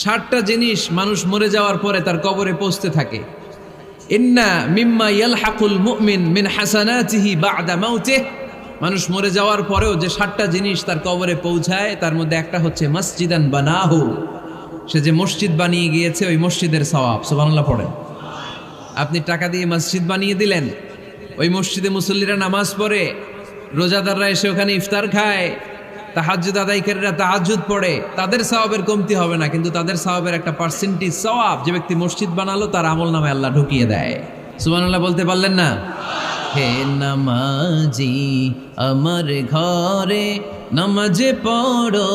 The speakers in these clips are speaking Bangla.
60টা জিনিস মানুষ মরে যাওয়ার পরে তার কবরে পৌঁছতে থাকে। ইন্না মিম্মা ইয়ালহাকুল মুমিন মিন হাসানাতিহি বা'দা মাউতিহি, মানুষ মরে যাওয়ার পরেও যে 60টা জিনিস তার কবরে পৌঁছায় তার মধ্যে একটা হচ্ছে মসজিদান বানাহু, সে যে মসজিদ বানিয়ে গিয়েছে ওই মসজিদের সওয়াব। সুবহানাল্লাহ পড়েন। আপনি টাকা দিয়ে মসজিদ বানিয়ে দিলেন, ওই মসজিদে মুসল্লিরা নামাজ পড়ে, রোজাদাররা এসে ওখানে ইফতার খায়, তাহাজ্জুদ আদায়কারীরা তাহাজ্জুদ পড়ে, তাদের সওয়াবের কমতি হবে না, কিন্তু তাদের সওয়াবের একটা পার্সেন্টেজ সওয়াব যে ব্যক্তি মসজিদ বানালো তার আমলনামায় আল্লাহ ঢুকিয়ে দেয়। সুবহানাল্লাহ বলতে পারলেন না? হে নামাজি আমার ঘরে নামাজ পড়ো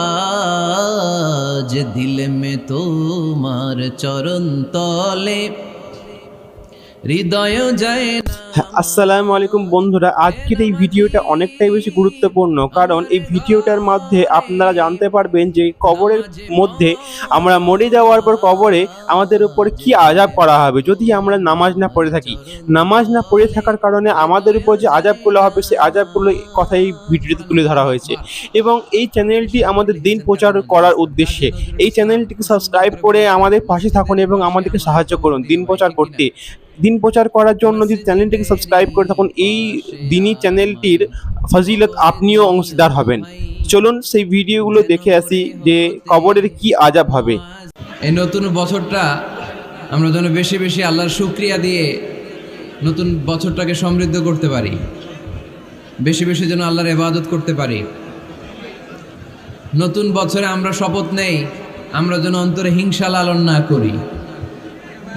আজ, দিল মে তোমার চরণ তলে হৃদয় যায় না। আসসালামু আলাইকুম বন্ধুরা, আজকের এই ভিডিওটা অনেকটাই বেশি গুরুত্বপূর্ণ, কারণ এই ভিডিওটার মধ্যে আপনারা জানতে পারবেন যে কবরের মধ্যে আমরা মরে যাওয়ার পর কবরে আমাদের উপর কি আযাব করা হবে যদি আমরা নামাজ না পড়ে থাকি। নামাজ না পড়ে থাকার কারণে আমাদের উপর যে আযাবগুলো হবে সেই আযাবগুলো কথা এই ভিডিওতে তুলে ধরা হয়েছে। এবং এই চ্যানেলটি আমাদের দিন প্রচার করার উদ্দেশ্যে, এই চ্যানেলটিকে সাবস্ক্রাইব করে আমাদের পাশে থাকুন এবং আমাদেরকে সাহায্য করুন দিন প্রচার করতে। দিন প্রচার করার জন্য যদি চ্যানেলটিকে সাবস্ক্রাইব করে থাকুন, এই দিনই চ্যানেলটির ফজিলত আপনিও অংশীদার হবেন। চলুন সেই ভিডিওগুলো দেখে আসি যে কবরের কি আযাব হবে। এই নতুন বছরটা আমরা যেন বেশি বেশি আল্লাহর শুকরিয়া দিয়ে নতুন বছরটাকে সমৃদ্ধ করতে পারি, বেশি বেশি যেন আল্লাহর ইবাদত করতে পারি। নতুন বছরে আমরা শপথ নেই আমরা যেন অন্তরে হিংসা লালন না করি,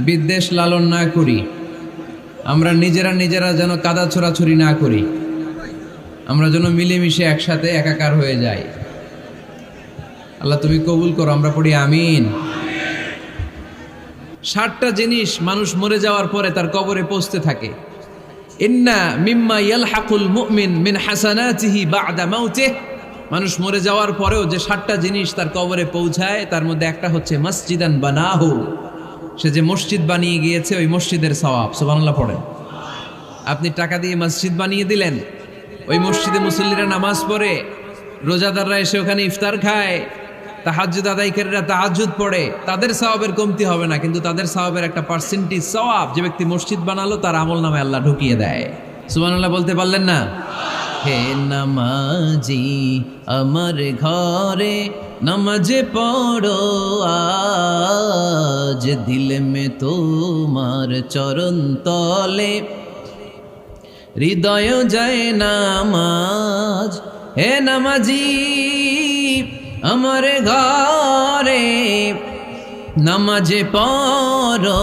বিদ্বেষ লালন না করি, আমরা নিজেরা যেন কাদা ছোড়াছুরি না করি, আমরা যেন মিলেমিশে একসাথে একাকার হয়ে যাই। আল্লাহ তুমি কবুল করো, আমরা পড়ি আমিন। 60টা জিনিস মানুষ মরে যাওয়ার পরে তার কবরে পৌঁছতে থাকে। ইন্না মিম্মা ইয়ালহাকুল মুমিন মিন হাসানাতিহি বা'দা মাউতিহি, মানুষ মরে যাওয়ার পরেও যে 60টা জিনিস তার কবরে পৌঁছায় তার মধ্যে একটা হচ্ছে মসজিদান বানাহু, সে যে মসজিদ বানিয়ে গিয়েছে ওই মসজিদের সওয়াব। সুবহানাল্লাহ পড়েন। আপনি টাকা দিয়ে মসজিদ বানিয়ে দিলেন, ওই মসজিদে মুসল্লিরা নামাজ পড়ে, রোজাদাররা এসে ওখানে ইফতার খায়, তাহাজ্জুদ আদায়কারীরা তাহাজ্জুদ পড়ে, তাদের সওয়াবের কমতি হবে না, কিন্তু তাদের সওয়াবের একটা পার্সেন্টেজ সওয়াব যে ব্যক্তি মসজিদ বানালো তার আমলনামায় আল্লাহ ঢুকিয়ে দেয়। সুবহানাল্লাহ বলতে পারলেন না? হে নামাজি আমার ঘরে নামাজ পড়ো আজ, দিল মে তোমার চরণ তলে হৃদয় যায় নামাজ। হে নামাজি আমার ঘরে নামাজ পড়ো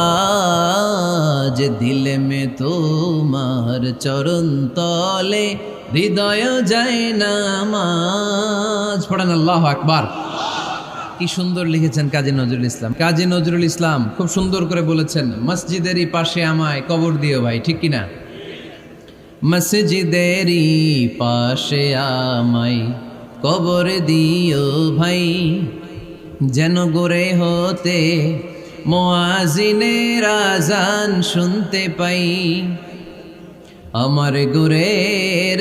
আজ, দিল মে তোমার চরণ তলে হৃদয় যায় নামাজ। পড়েন আল্লাহু আকবার। কি সুন্দর লিখেছেন কাজী নজরুল ইসলাম। কাজী নজরুল ইসলাম খুব সুন্দর করে বলেছেন, মসজিদেরই পাশে আমায় কবর দিও ভাই, ঠিক কিনা? মসজিদেরই পাশে আমায় কবর দিও ভাই, যেন গোরে হতে মুয়াজ্জিনের আযান শুনতে পাই। আমার গোরের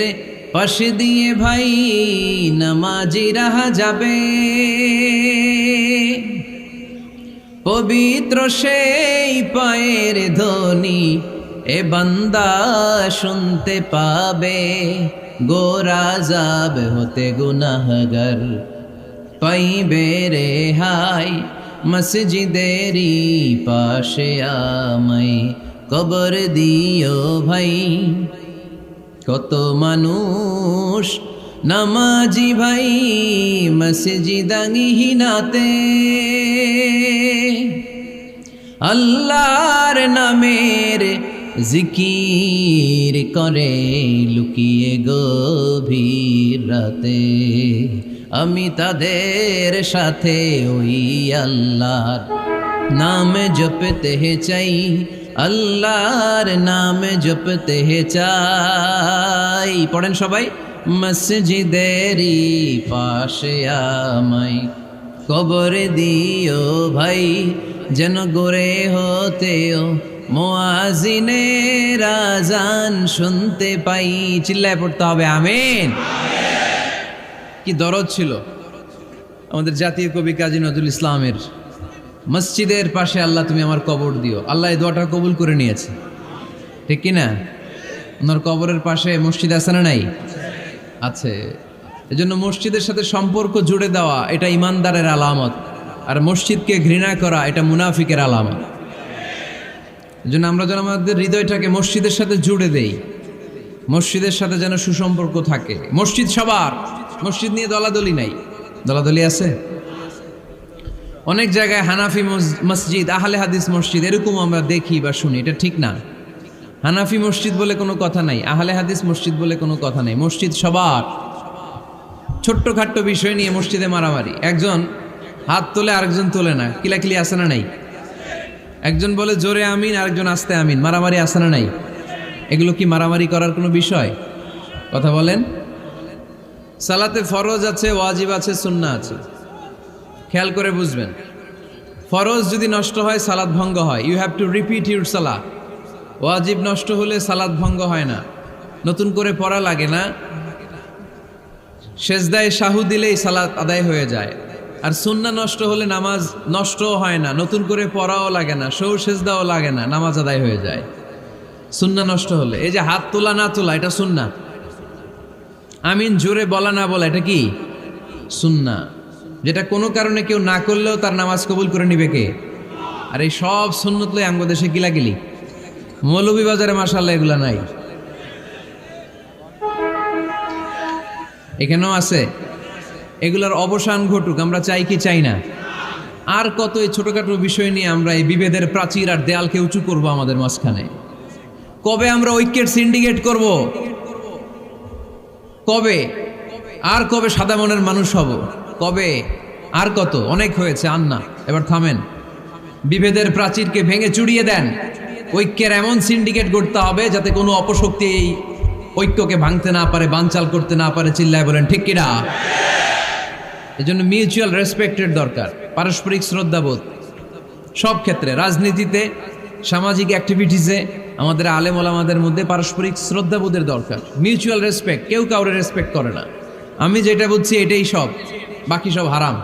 পাশে দিয়ে ভাই নামাজিরা যাবে, পবিত্র সেই পায়ের ধ্বনি এ বান্দা শুনতে পাবে। গোরা আযাব হতে গুনাহগার পাইবে রেহাই, মসজিদেরই পাশে আমায় কবর দিও ভাই। কত মানুষ নামাজি ভাই মসজিদাঙ্গিহীনাতে, আল্লাহর নামের জিকির করে লুকিয়ে গভীর রাতে। আমি তাদের সাথে ওই আল্লাহর নাম জপতে চাই, আল্লাহর নাম জপতে চাই। পড়েন সবাই, মসজিদেরই পাশে আমায় কবর দিও ভাই, যেন গোরে হতেও মুয়াজ্জিনের আযান শুনতে পাই। চিল্লায় পড়তে হবে আমিন। কি দরদ ছিল আমাদের জাতীয় কবি কাজী নজরুল ইসলামের মসজিদের পাশে আল্লাহ তুমি আমার কবর দিও, আল্লাহ এই দোয়াটা কবুল করে নিয়েছে, ঠিক কি না? ওনার কবরের পাশে মসজিদ আছে না নাই? আছে। এজন্য মসজিদের সাথে সম্পর্ক জুড়ে দেওয়া এটা ইমানদারের আলামত, আর মসজিদকে ঘৃণা করা এটা মুনাফিকের আলামত। এজন্য আমরা যেন আমাদের হৃদয়টাকে মসজিদের সাথে জুড়ে দেই, মসজিদের সাথে যেন সুসম্পর্ক থাকে। মসজিদ সবার, মসজিদ নিয়ে দলাদলি নাই। দলাদলি আছে অনেক জায়গায়, হানাফি মসজিদ, আহলে হাদিস মসজিদ এরকম আমরা দেখি বা শুনি, এটা ঠিক না। হানাফি মসজিদ বলে কোনো কথা নাই, আহলে হাদিস মসজিদ বলে কোনো কথা নেই। মসজিদ সবার। ছোট্টখাট্ট বিষয় নিয়ে মসজিদে মারামারি, একজন হাত তোলে আরেকজন তোলে না, কিলাকিলি আছে না নাই? একজন বলে জোরে আমিন, আরেকজন আস্তে আমিন, মারামারি আছে না নাই? এগুলো কি মারামারি করার কোনো বিষয়? কথা বলেন। সালাতে ফরজ আছে, ওয়াজিব আছে, সুন্নাহ আছে। খেয়াল করে বুঝবেন, ফরজ যদি নষ্ট হয় সালাত ভঙ্গ হয়, you have to repeat your সালাহ। ওয়াজিব নষ্ট হলে সালাত ভঙ্গ হয় না, নতুন করে পড়া লাগে না, সেজদায় শাহু দিলেই সালাত আদায় হয়ে যায়। আর সুন্নাহ নষ্ট হলে নামাজ নষ্টও হয় না, নতুন করে পড়াও লাগে না, সৌ সেজদাও লাগে না, নামাজ আদায় হয়ে যায় সুন্নাহ নষ্ট হলে। এই যে হাত তোলা না তোলা এটা সুন্নাহ, আমিন জোরে বলা না বলা এটা কি সুন্নাহ, যেটা কোনো কারণে কেউ না করলেও তার নামাজ কবুল করে নিবে কে? আর এই সব সুন্নত লই আমগো দেশে গিলাগিলি। মৌলভীবাজারে মাশাআল্লাহ এগুলা নাই, এখানেও আছে। এগুলার অবসান ঘটুক, আমরা চাই কি চাই না? আর কত এই ছোটখাটো বিষয় নিয়ে আমরা এই বিভেদের প্রাচীর আর দেয়ালকে উঁচু করব আমাদের মাঝখানে? কবে আমরা ঐক্যের সিন্ডিকেট করব? কবে? আর কবে সাদা মনের মানুষ হব? কবে? আর কত? অনেক হয়েছে, আর না, এবার থামেন। বিভেদের প্রাচীরকে ভেঙে চুড়িয়ে দেন, ঐক্যের এমন সিন্ডিকেট করতে হবে যাতে কোনো অপশক্তি এই ঐক্যকে ভাঙতে না পারে, বানচাল করতে না পারে। চিল্লায় বলেন ঠিক কিনা? এজন্য মিউচুয়াল রেসপেক্টের দরকার, পারস্পরিক শ্রদ্ধাবোধ সব ক্ষেত্রে, রাজনীতিতে, সামাজিক অ্যাক্টিভিটিসে আমাদের আলেম ওলামাদের মধ্যে পারস্পরিক শ্রদ্ধাবোধের দরকার, মিউচুয়াল রেসপেক্ট। কেউ কাউরে রেসপেক্ট করে না, আমি যেটা বুঝছি এটাই সব, বাকি সব হারাম,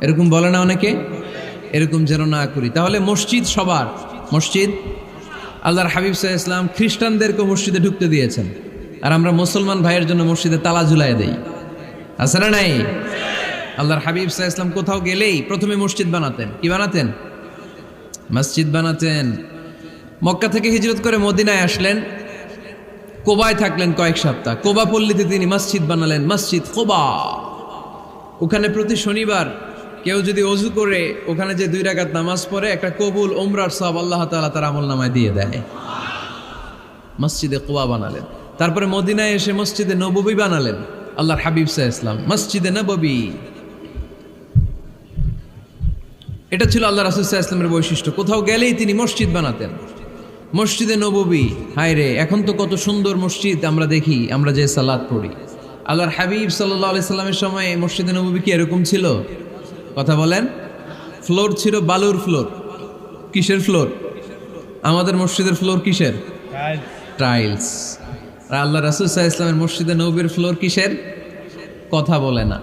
এরকম বলে না অনেকে? এরকম যেন না করি। তাহলে মসজিদ সবার। মসজিদ, আল্লাহর হাবিব সাল্লাল্লাহু আলাইহি ওয়াসাল্লাম খ্রিস্টানদেরকে মসজিদে ঢুকতে দিয়েছেন, আর আমরা মুসলমান ভাইয়ের জন্য মসজিদে তালা ঝুলাই দেই, আছে না নাই? আল্লাহর হাবিব সাল্লাল্লাহু আলাইহি ওয়াসাল্লাম কোথাও গেলেই প্রথমে মসজিদ বানাতেন। কি বানাতেন? মসজিদ বানাতেন। মক্কা থেকে হিজরত করে মদিনায় আসলেন, কোবায় থাকলেন কয়েক সপ্তাহ। কোবা পল্লীতে তিনি মসজিদ বানালেন, মসজিদ কোবা। ওখানে প্রতি শনিবার কেউ যদি অজু করে ওখানে যে 2 রাকাত নামাজ পড়ে, একটা কবুল ওমরার সওয়াব আল্লাহ তাআলা তার আমলনামায় দিয়ে দেয়। মসজিদে কোবা বানালেন। তারপরে মদিনায় এসে মসজিদে নববী বানালেন আল্লাহর হাবিব সাল্লাল্লাহু আলাইহি ওয়াসাল্লাম, মসজিদে নববী। এটা ছিল আল্লাহ রাসূল সাল্লাল্লাহু আলাইহি ওয়াসাল্লামের বৈশিষ্ট্য। কোথাও গেলেই তিনি মসজিদ বানাতেন, মসজিদে নববী। হায় রে, এখন তো কত সুন্দর মসজিদ আমরা দেখি, আমরা যে সালাত পড়ি। আল্লাহর হাবিব সাল্লাল্লাহু আলাইহি সাল্লামের সময় মসজিদে নববী কি এরকম ছিল? কথা বলেন। ফ্লোর ছিল বালুর ফ্লোর। কিসের ফ্লোর? আমাদের মসজিদের ফ্লোর কিসের? টাইলস। আর আল্লাহ রাসূল সাল্লাল্লাহু আলাইহি ওয়াসাল্লামের মসজিদে নববীর ফ্লোর কিসের? কথা বলে না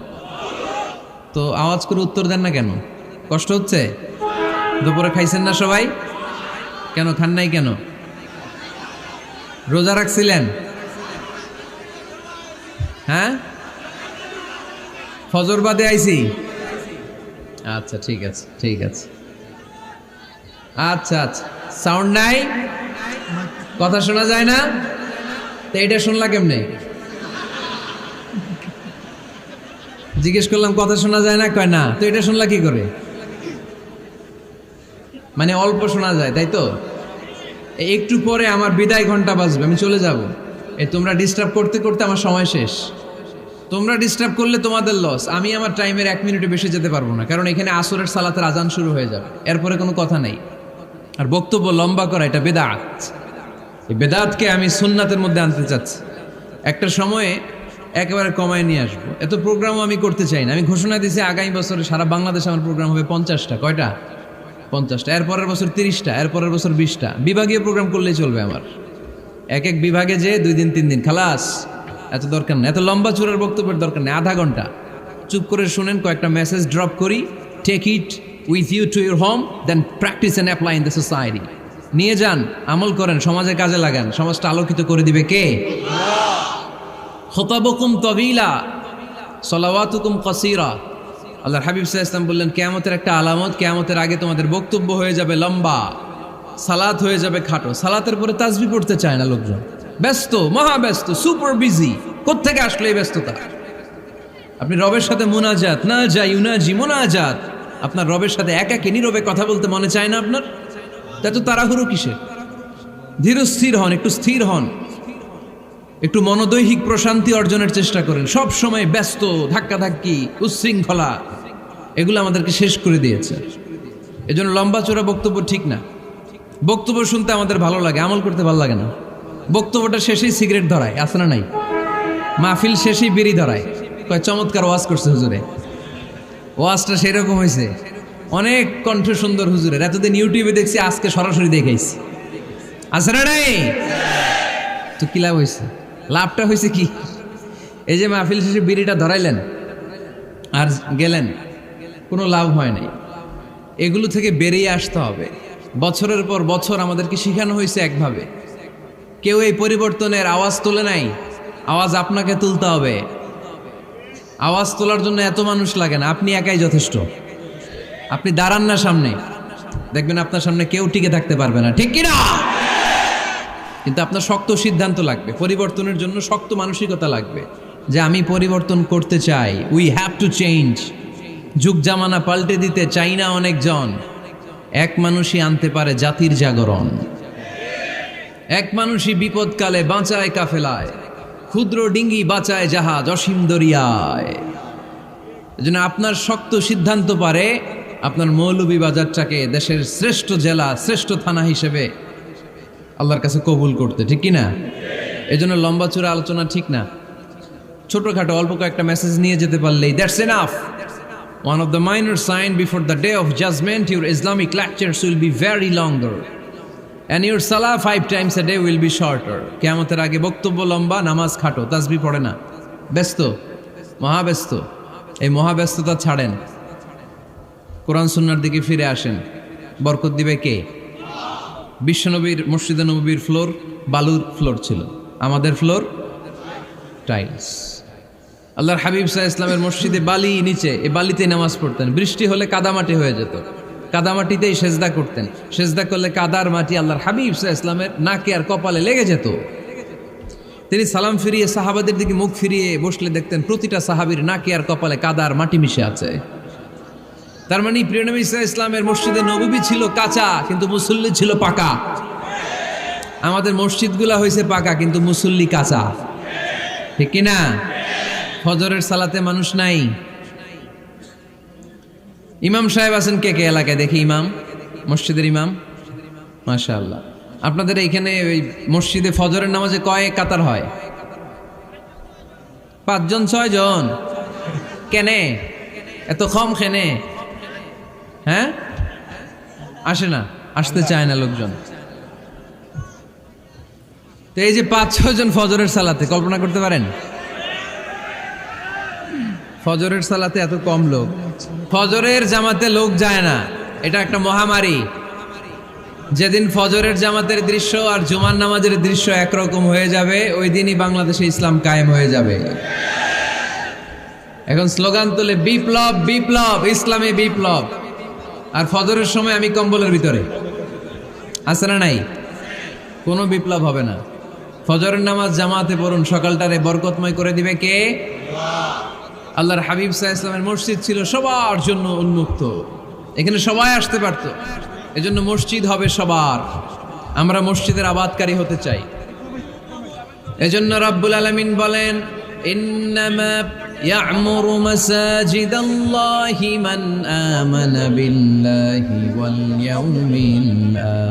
তো, আওয়াজ করে উত্তর দেন না কেন? কষ্ট হচ্ছে? দুপুরে খাইছেন না সবাই? কেন খান নাই কেন? রোজা রাখছিলেন? হ্যাঁ, ফজর বাদে আইছি। আচ্ছা ঠিক আছে, ঠিক আছে। আচ্ছা আচ্ছা, সাউন্ড নাই, কথা শোনা যায় না? তো এটা শুনলা কেমনে? জিজ্ঞেস করলাম কথা শোনা যায় না, কয় না। তো এটা শুনলা কি করে? মানে অল্প শোনা যায়, তাই তো? একটু পরে আমার বিদায় ঘন্টা বাজবে, আমি চলে যাব। তোমরা ডিস্টার্ব করতে করতে আমার সময় শেষ। তোমরা ডিস্টার্ব করলে তোমাদের লস। আমি আমার টাইমের 1 মিনিটে বেশি যেতে পারবো না, কারণ এখানে আসরের সালাতের আজান শুরু হয়ে যাবে, এরপরে কোনো কথা নেই। আর বক্তব্য লম্বা করা এটা বেদাত। এই বেদাতকে আমি সুন্নাতের মধ্যে আনতে চাচ্ছি। একটা সময়ে একেবারে কমায় নিয়ে আসবো। এত প্রোগ্রামও আমি করতে চাই না। আমি ঘোষণা দিয়েছি আগামী বছরে সারা বাংলাদেশে আমার প্রোগ্রাম হবে 50টা। কয়টা? 50টা। এরপরের বছর 30টা, এরপরের বছর 20টা। বিভাগীয় প্রোগ্রাম করলেই চলবে আমার। এক এক বিভাগে যে 2 দিন 3 দিন খালাস। এত দরকার নেই, এত লম্বা চূড়ার বক্তব্যের দরকার নেই। আধা ঘন্টা চুপ করে শুনেন, কয়েকটা মেসেজ ড্রপ করি, take it with you to your home, then practice and apply in the society. নিয়ে যান, আমল করেন, সমাজে কাজে লাগান, সমাজটা আলোকিত করে দিবে কে? খুতাবুকুম তাওয়িলা সালাওয়াতুকুম কাসীরা। আল্লাহর হাবিব সাল্লাল্লাহু আলাইহি ওয়াসাল্লাম বললেন, কিয়ামতের একটা আলামত, কিয়ামতের আগে তোমাদের বক্তব্য হয়ে যাবে লম্বা, সালাত হয়ে যাবে খাটো। সালাতের পরে তাসবিহ পড়তে চায় না লোকজন, ব্যস্ত, মহাব্যস্ত, সুপার বিজি। কোত্থেকে আসলে এই ব্যস্ততা? আপনি রবের সাথে মুনাজাত, না যাই ইউনাজি মুনাজাত, আপনার রবের সাথে একাকী নীরবে কথা বলতে মনে চায় না আপনার? এত তাড়াহুড়ো কিসের? ধীর স্থির হন, একটু স্থির হন, একটু মনোদৈহিক প্রশান্তি অর্জনের চেষ্টা করেন। সব সময় ব্যস্ত, ধাক্কাধাক্কি, উচ্ছৃঙ্খলা, এগুলো আমাদেরকে শেষ করে দিয়েছে। এজন্য লম্বা চোরা বক্তব্য ঠিক না। বক্তব্য শুনতে আমাদের ভালো লাগে, আমল করতে ভালো লাগে না। বক্তব্যটা শেষেই সিগারেট ধরায়, আছে না নাই? মাহফিল শেষেই বিড়ি ধরায়, কয় চমৎকার ওয়াজ করছে হুজুরে। ওয়াজটা সেরকম হয়েছে, অনেক কণ্ঠ সুন্দর হুজুরের। এতদিন ইউটিউবে দেখছি, আজকে সরাসরি দেখাইছি, আছে না নাই? তো কি লাভ হয়েছে? লাভটা হয়েছে কি? এই যে মাহফিল শেষে বিড়িটা ধরাইলেন আর গেলেন, কোনো লাভ হয় নাই। এগুলো থেকে বেরিয়ে আসতে হবে। বছরের পর বছর আমাদেরকে শেখানো হয়েছে একভাবে, কেউ এই পরিবর্তনের আওয়াজ তোলে নাই। আওয়াজ আপনাকে তুলতে হবে। আওয়াজ তোলার জন্য এত মানুষ লাগে না, আপনি একাই যথেষ্ট। আপনি দাঁড়ান না সামনে, দেখবেন আপনার সামনে কেউ টিকে থাকতে পারবে না, ঠিক কিনা? কিন্তু আপনার শক্ত সিদ্ধান্ত লাগবে, পরিবর্তনের জন্য শক্ত মানসিকতা লাগবে, যে আমি পরিবর্তন করতে চাই। We have to change. যুগ জামানা পাল্টে দিতে চাই না অনেকজন। এক মানুষই আনতে পারে জাতির জাগরণ। এক মানুষই বিপদকালে বাঁচায় কাফেলায়, ক্ষুদ্র ডিঙ্গি বাঁচায় জাহাজ অসীম দরিয়ায়। এজন্য আপনার শক্ত সিদ্ধান্ত পারে আপনার মৌলভীবাজারটাকে দেশের শ্রেষ্ঠ জেলা, শ্রেষ্ঠ থানা হিসেবে আল্লাহর কাছে কবুল করতে, ঠিক কিনা? এজন্য লম্বা চূড়া আলোচনা ঠিক না। ছোটখাটো অল্প কয়েকটা মেসেজ নিয়ে যেতে পারলেই that's enough. One of the minor sign before the day of judgment, your Islamic lectures will be very longer and your salah 5 times a day will be shorter. কিয়ামতের আগে বক্তব্য লম্বা, নামাজ খাটো, তাসবিহ পড়ে না, ব্যস্ত, মহাব্যস্ত। এই মহাব্যস্ততা ছাড়েন, কোরআন সুন্নাহর দিকে ফিরে আসেন। বরকত দিবে কে? বিশ্বনবীর মসজিদে নববীর ফ্লোর বালুর ফ্লোর ছিল, আমাদের ফ্লোর টাইলস। আল্লাহর হাবিব সাল্লাল্লাহু আলাইহি ওয়াসাল্লামের মসজিদে বালি নিচে, এই বালিতে নামাজ পড়তেন। বৃষ্টি হলে কাদামাটি হয়ে যেত, কাদামাটিতেই সেজদা করতেন। সেজদা করলে কাদার মাটি আল্লাহর হাবিব সাল্লাল্লাহু আলাইহি ওয়াসাল্লামের নাকে আর কপালে লেগে যেত। তিনি সালাম ফিরিয়ে সাহাবাদের দিকে মুখ ফিরিয়ে বসলে দেখতেন প্রতিটা সাহাবীর নাকে আর কপালে কাদার মাটি মিশে আছে। তার মানে প্রিয় নবী সাল্লাল্লাহু আলাইহি ওয়াসাল্লামের মসজিদে নববী ছিল কাঁচা, কিন্তু মুসল্লি ছিল পাকা। আমাদের মসজিদগুলা হয়েছে পাকা, কিন্তু মুসল্লি কাঁচা, ঠিক কিনা? ফজরের সালাতে মানুষ নাই। ইমাম সাহেব আছেন কে কে এলাকায়? দেখি ইমাম, মসজিদের ইমাম, মাশাআল্লাহ। আপনাদের এইখানে ওই মসজিদে ফজরের নামাজে কয় কাতার হয়? 5 জন 6 জন? কেনে এত কম? খেনে হ্যাঁ আসে না, আসতে চায় না লোকজন। তো এই যে 5-6 জন ফজরের সালাতে, কল্পনা করতে পারেন ফজরের সালাতে এত কম লোক। ফজরের জামাতে লোক যায় না, এটা একটা মহামারী। যেদিন ফজরের জামাতের দৃশ্য আর জুমার নামাজের দৃশ্য একরকম হয়ে যাবে, ওই দিনই বাংলাদেশে ইসলাম কায়েম হয়ে যাবে। এখন স্লোগান তুলে বিপ্লব বিপ্লব, ইসলামে বিপ্লব। আর ফজরের সময় আমি কম্বলের ভিতরে, আছে না নাই? কোনো বিপ্লব হবে না। ফজরের নামাজ জামাতে পড়ুন, সকালটারে বরকতময় করে দিবে কে? আল্লাহর হাবিব সাল্লাল্লাহু আলাইহি ওয়াসাল্লামের মসজিদ ছিল সবার জন্য উন্মুক্ত, এখানে সবাই আসতে পারত। এজন্য মসজিদ হবে সবার। আমরা মসজিদের আবাদকারী হতে চাই। এজন্য রাব্বুল আলামিন বলেন, ইন্নামা ইয়া'মুরু মাসাজিদাল্লাহি মান আমানা বিল্লাহি ওয়াল ইয়াউমিল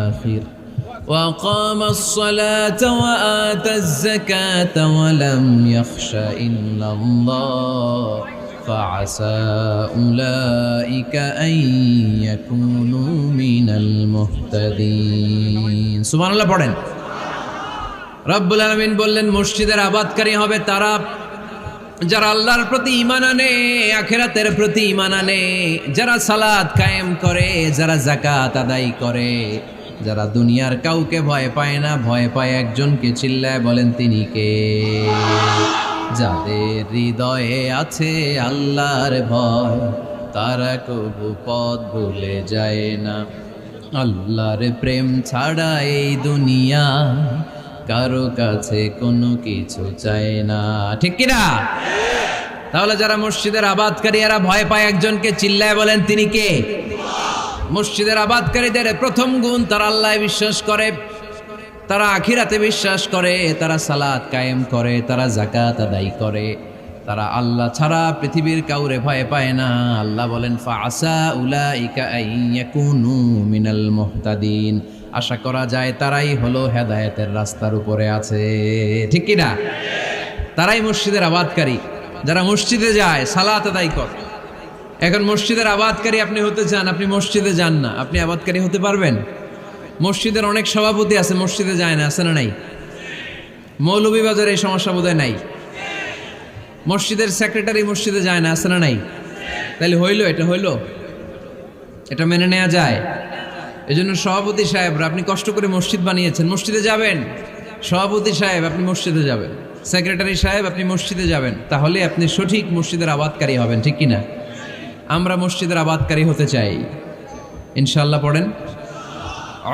আখির ওয়া আকামাস সালাতা ওয়া আতাজ যাকাতা ওয়া লাম ইয়াখশা ইল্লাল্লাহ فعسى أولئك أن يكونوا من المهتدين। সুবহান আল্লাহ পড়েন। রব্বুল আলামিন বললেন মসজিদের আবাদকারী হবে তারা যারা আল্লাহর প্রতি ঈমান আনে, আখিরাতের প্রতি ঈমান আনে, যারা সালাত কায়েম করে, যারা যাকাত আদায় করে, যারা দুনিয়ার কাউকে ভয় পায় না, ভয় পায় একজনকে, চিল্লায় বলেন তিনি কে? যাদের হৃদয়ে আছে আল্লাহর ভয়, তারা কবু পথ ভুলে যায় না। আল্লাহর প্রেম ছাড়া এই দুনিয়া কারো কাছে কোনো কিছু চায় না, ঠিক কিনা? তাহলে যারা মসজিদের আবাদকারী, এরা ভয় পায় একজনকে, চিল্লায় বলেন তিনি কে? মসজিদের আবাদকারীদের প্রথম গুণ, তারা আল্লাহ বিশ্বাস করে, তারা আখিরাতে বিশ্বাস করে, তারা সালাত কায়েম করে, তারা যাকাত আদায় করে, তারা আল্লাহ ছাড়া পৃথিবীর কাউরে ভয় পায় না। আল্লাহ বলেন ফাআসা উলাইকা আইয়াকুনু মিনাল মুহতাদিন, আশা করা যায় তারাই হলো হেদায়েতের রাস্তার উপরে আছে, ঠিক কি না? তারাই মসজিদের আবাদকারী, যারা মসজিদে যায়, সালাত আদায় করে। এখন মসজিদের আবাদকারী আপনি হতে চান, আপনি মসজিদে যান না, আপনি আবাদকারী হতে পারবেন? মসজিদের অনেক সভাপতি আছে, মসজিদে যায় না, আছে না নাই? মৌলভীবাজারে এই সমস্যা বোধহয় নাই। মসজিদের সেক্রেটারি মসজিদে যায় না, আছে না নাই? তাহলে হইলো, এটা হইলো, এটা মেনে নেওয়া যায়? এজন্য সভাপতি সাহেবরা, আপনি কষ্ট করে মসজিদ বানিয়েছেন, মসজিদে যাবেন। সভাপতি সাহেব আপনি মসজিদে যাবেন, সেক্রেটারি সাহেব আপনি মসজিদে যাবেন, তাহলে আপনি সঠিক মসজিদের আবাদকারী হবেন, ঠিক কিনা? আমরা মসজিদের আবাদকারী হতে চাই, ইনশাআল্লাহ। পড়েন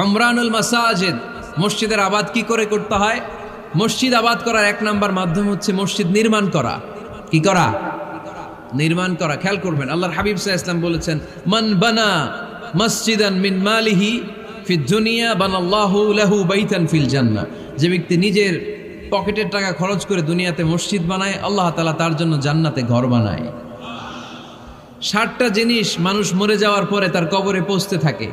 উমরানুল মাসাজিদ। মসজিদের আবাদ কি করে করতে হয়? মসজিদ আবাদ করার এক নাম্বার মাধ্যম হচ্ছে মসজিদ নির্মাণ করা। কি করা? নির্মাণ করা। খেয়াল করবেন, আল্লাহর হাবিব সাল্লাল্লাহু আলাইহি ওয়াসাল্লাম বলেছেন, মান বানা মসজিদান মিন মালিহি ফিদ দুনিয়া বানাল্লাহু লাহু বাইতান ফিল জান্নাহ। যে ব্যক্তি নিজের পকেটের টাকা খরচ করে দুনিয়াতে মসজিদ বানায়, আল্লাহ তাআলা তার জন্য জান্নাতে ঘর বানায়। 60টা জিনিস মানুষ মরে যাওয়ার পরে তার কবরে পৌঁছতে থাকে।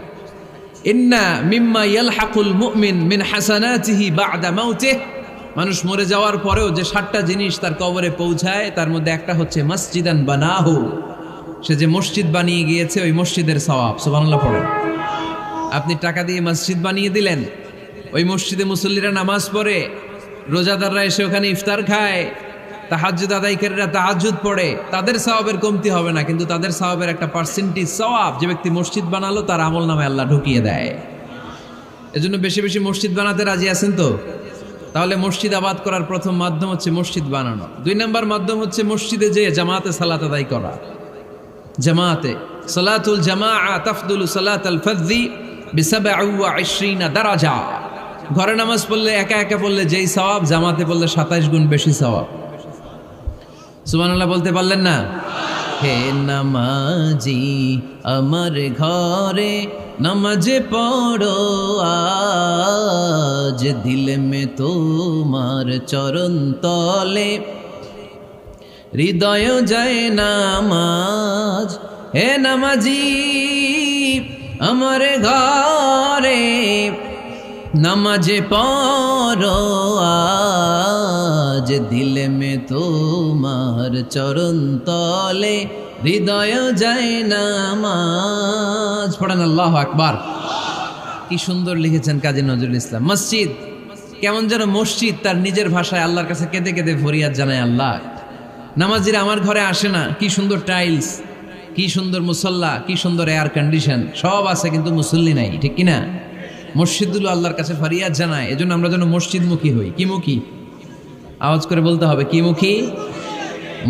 ইন্না মিম্মা ইয়ালহাকুল মুমিন মিন হাসানাতিহি বা'দা মাউতিহি। মানুষ মরে যাওয়ার পরেও যে 60টা জিনিস তার কবরে পৌঁছায়, তার মধ্যে একটা হচ্ছে মসজিদান বানাহু। সে যে মসজিদ বানিয়ে গিয়েছে, ওই মসজিদের সওয়াব। সুবহানাল্লাহ পড়েন। আপনি টাকা দিয়ে মসজিদ বানিয়ে দিলেন, ওই মসজিদে মুসল্লিরা নামাজ পড়ে, রোজাদাররা এসে ওখানে ইফতার খায়, তাহাজ্জুদ আদায়কারীরা তাহাজ্জুদ পড়ে, তাদের সওয়াবের কমতি হবে না, কিন্তু তাদের সওয়াবের একটা পার্সেন্টেজ সওয়াব যে ব্যক্তি মসজিদ বানালো তার আমল নামে আল্লাহ ঢুকিয়ে দেয়। এজন্য বেশি বেশি মসজিদ বানাতে রাজি আছেন তো? তাহলে মসজিদ আবাদ করার প্রথম মাধ্যম হচ্ছে মসজিদ বানানো। 2 নম্বর মাধ্যম হচ্ছে মসজিদে যেয়ে জামাতে সালাত আদায় করা। জামাতে সালাতুল জামাআ তাফদুলু সালাতাল ফাযযি বি27 দারাজা। ঘরে নামাজ পড়লে, একা একা পড়লে যেই সওয়াব, জামাতে পড়লে 27 গুণ বেশি সওয়াব। সুবহানাল্লাহ বলতে পারলেন না? হে নামাজি আমার ঘরে নামাজে পড়ো আজ, দিল মে তোমার চরণ তলে হৃদয় যায় নামাজ। হে নামাজি আমার ঘরে নামাজে পড়ো আজ, দিল মে তোমার চরণ তলে হৃদয় যায় নামাজ। পড়েন আল্লাহু আকবার। কি সুন্দর লিখেছেন কাজী নজরুল ইসলাম। মসজিদ কেমন যেন মসজিদ তার নিজের ভাষায় আল্লাহর কাছে কেঁদে কেঁদে ফরিয়াদ জানায়, আল্লাহ নামাজিরা আমার ঘরে আসে না, কি সুন্দর টাইলস, কি সুন্দর মুসল্লা, কি সুন্দর এয়ার কন্ডিশন, সব আছে কিন্তু মুসল্লি নাই, ঠিক কিনা? মসজিদগুলো আল্লাহর কাছে ফরিয়াদ জানায়। এজন্য আমরা যেন মসজিদমুখী হই। কি মুখী? আওয়াজ করে বলতে হবে, কি মুখী?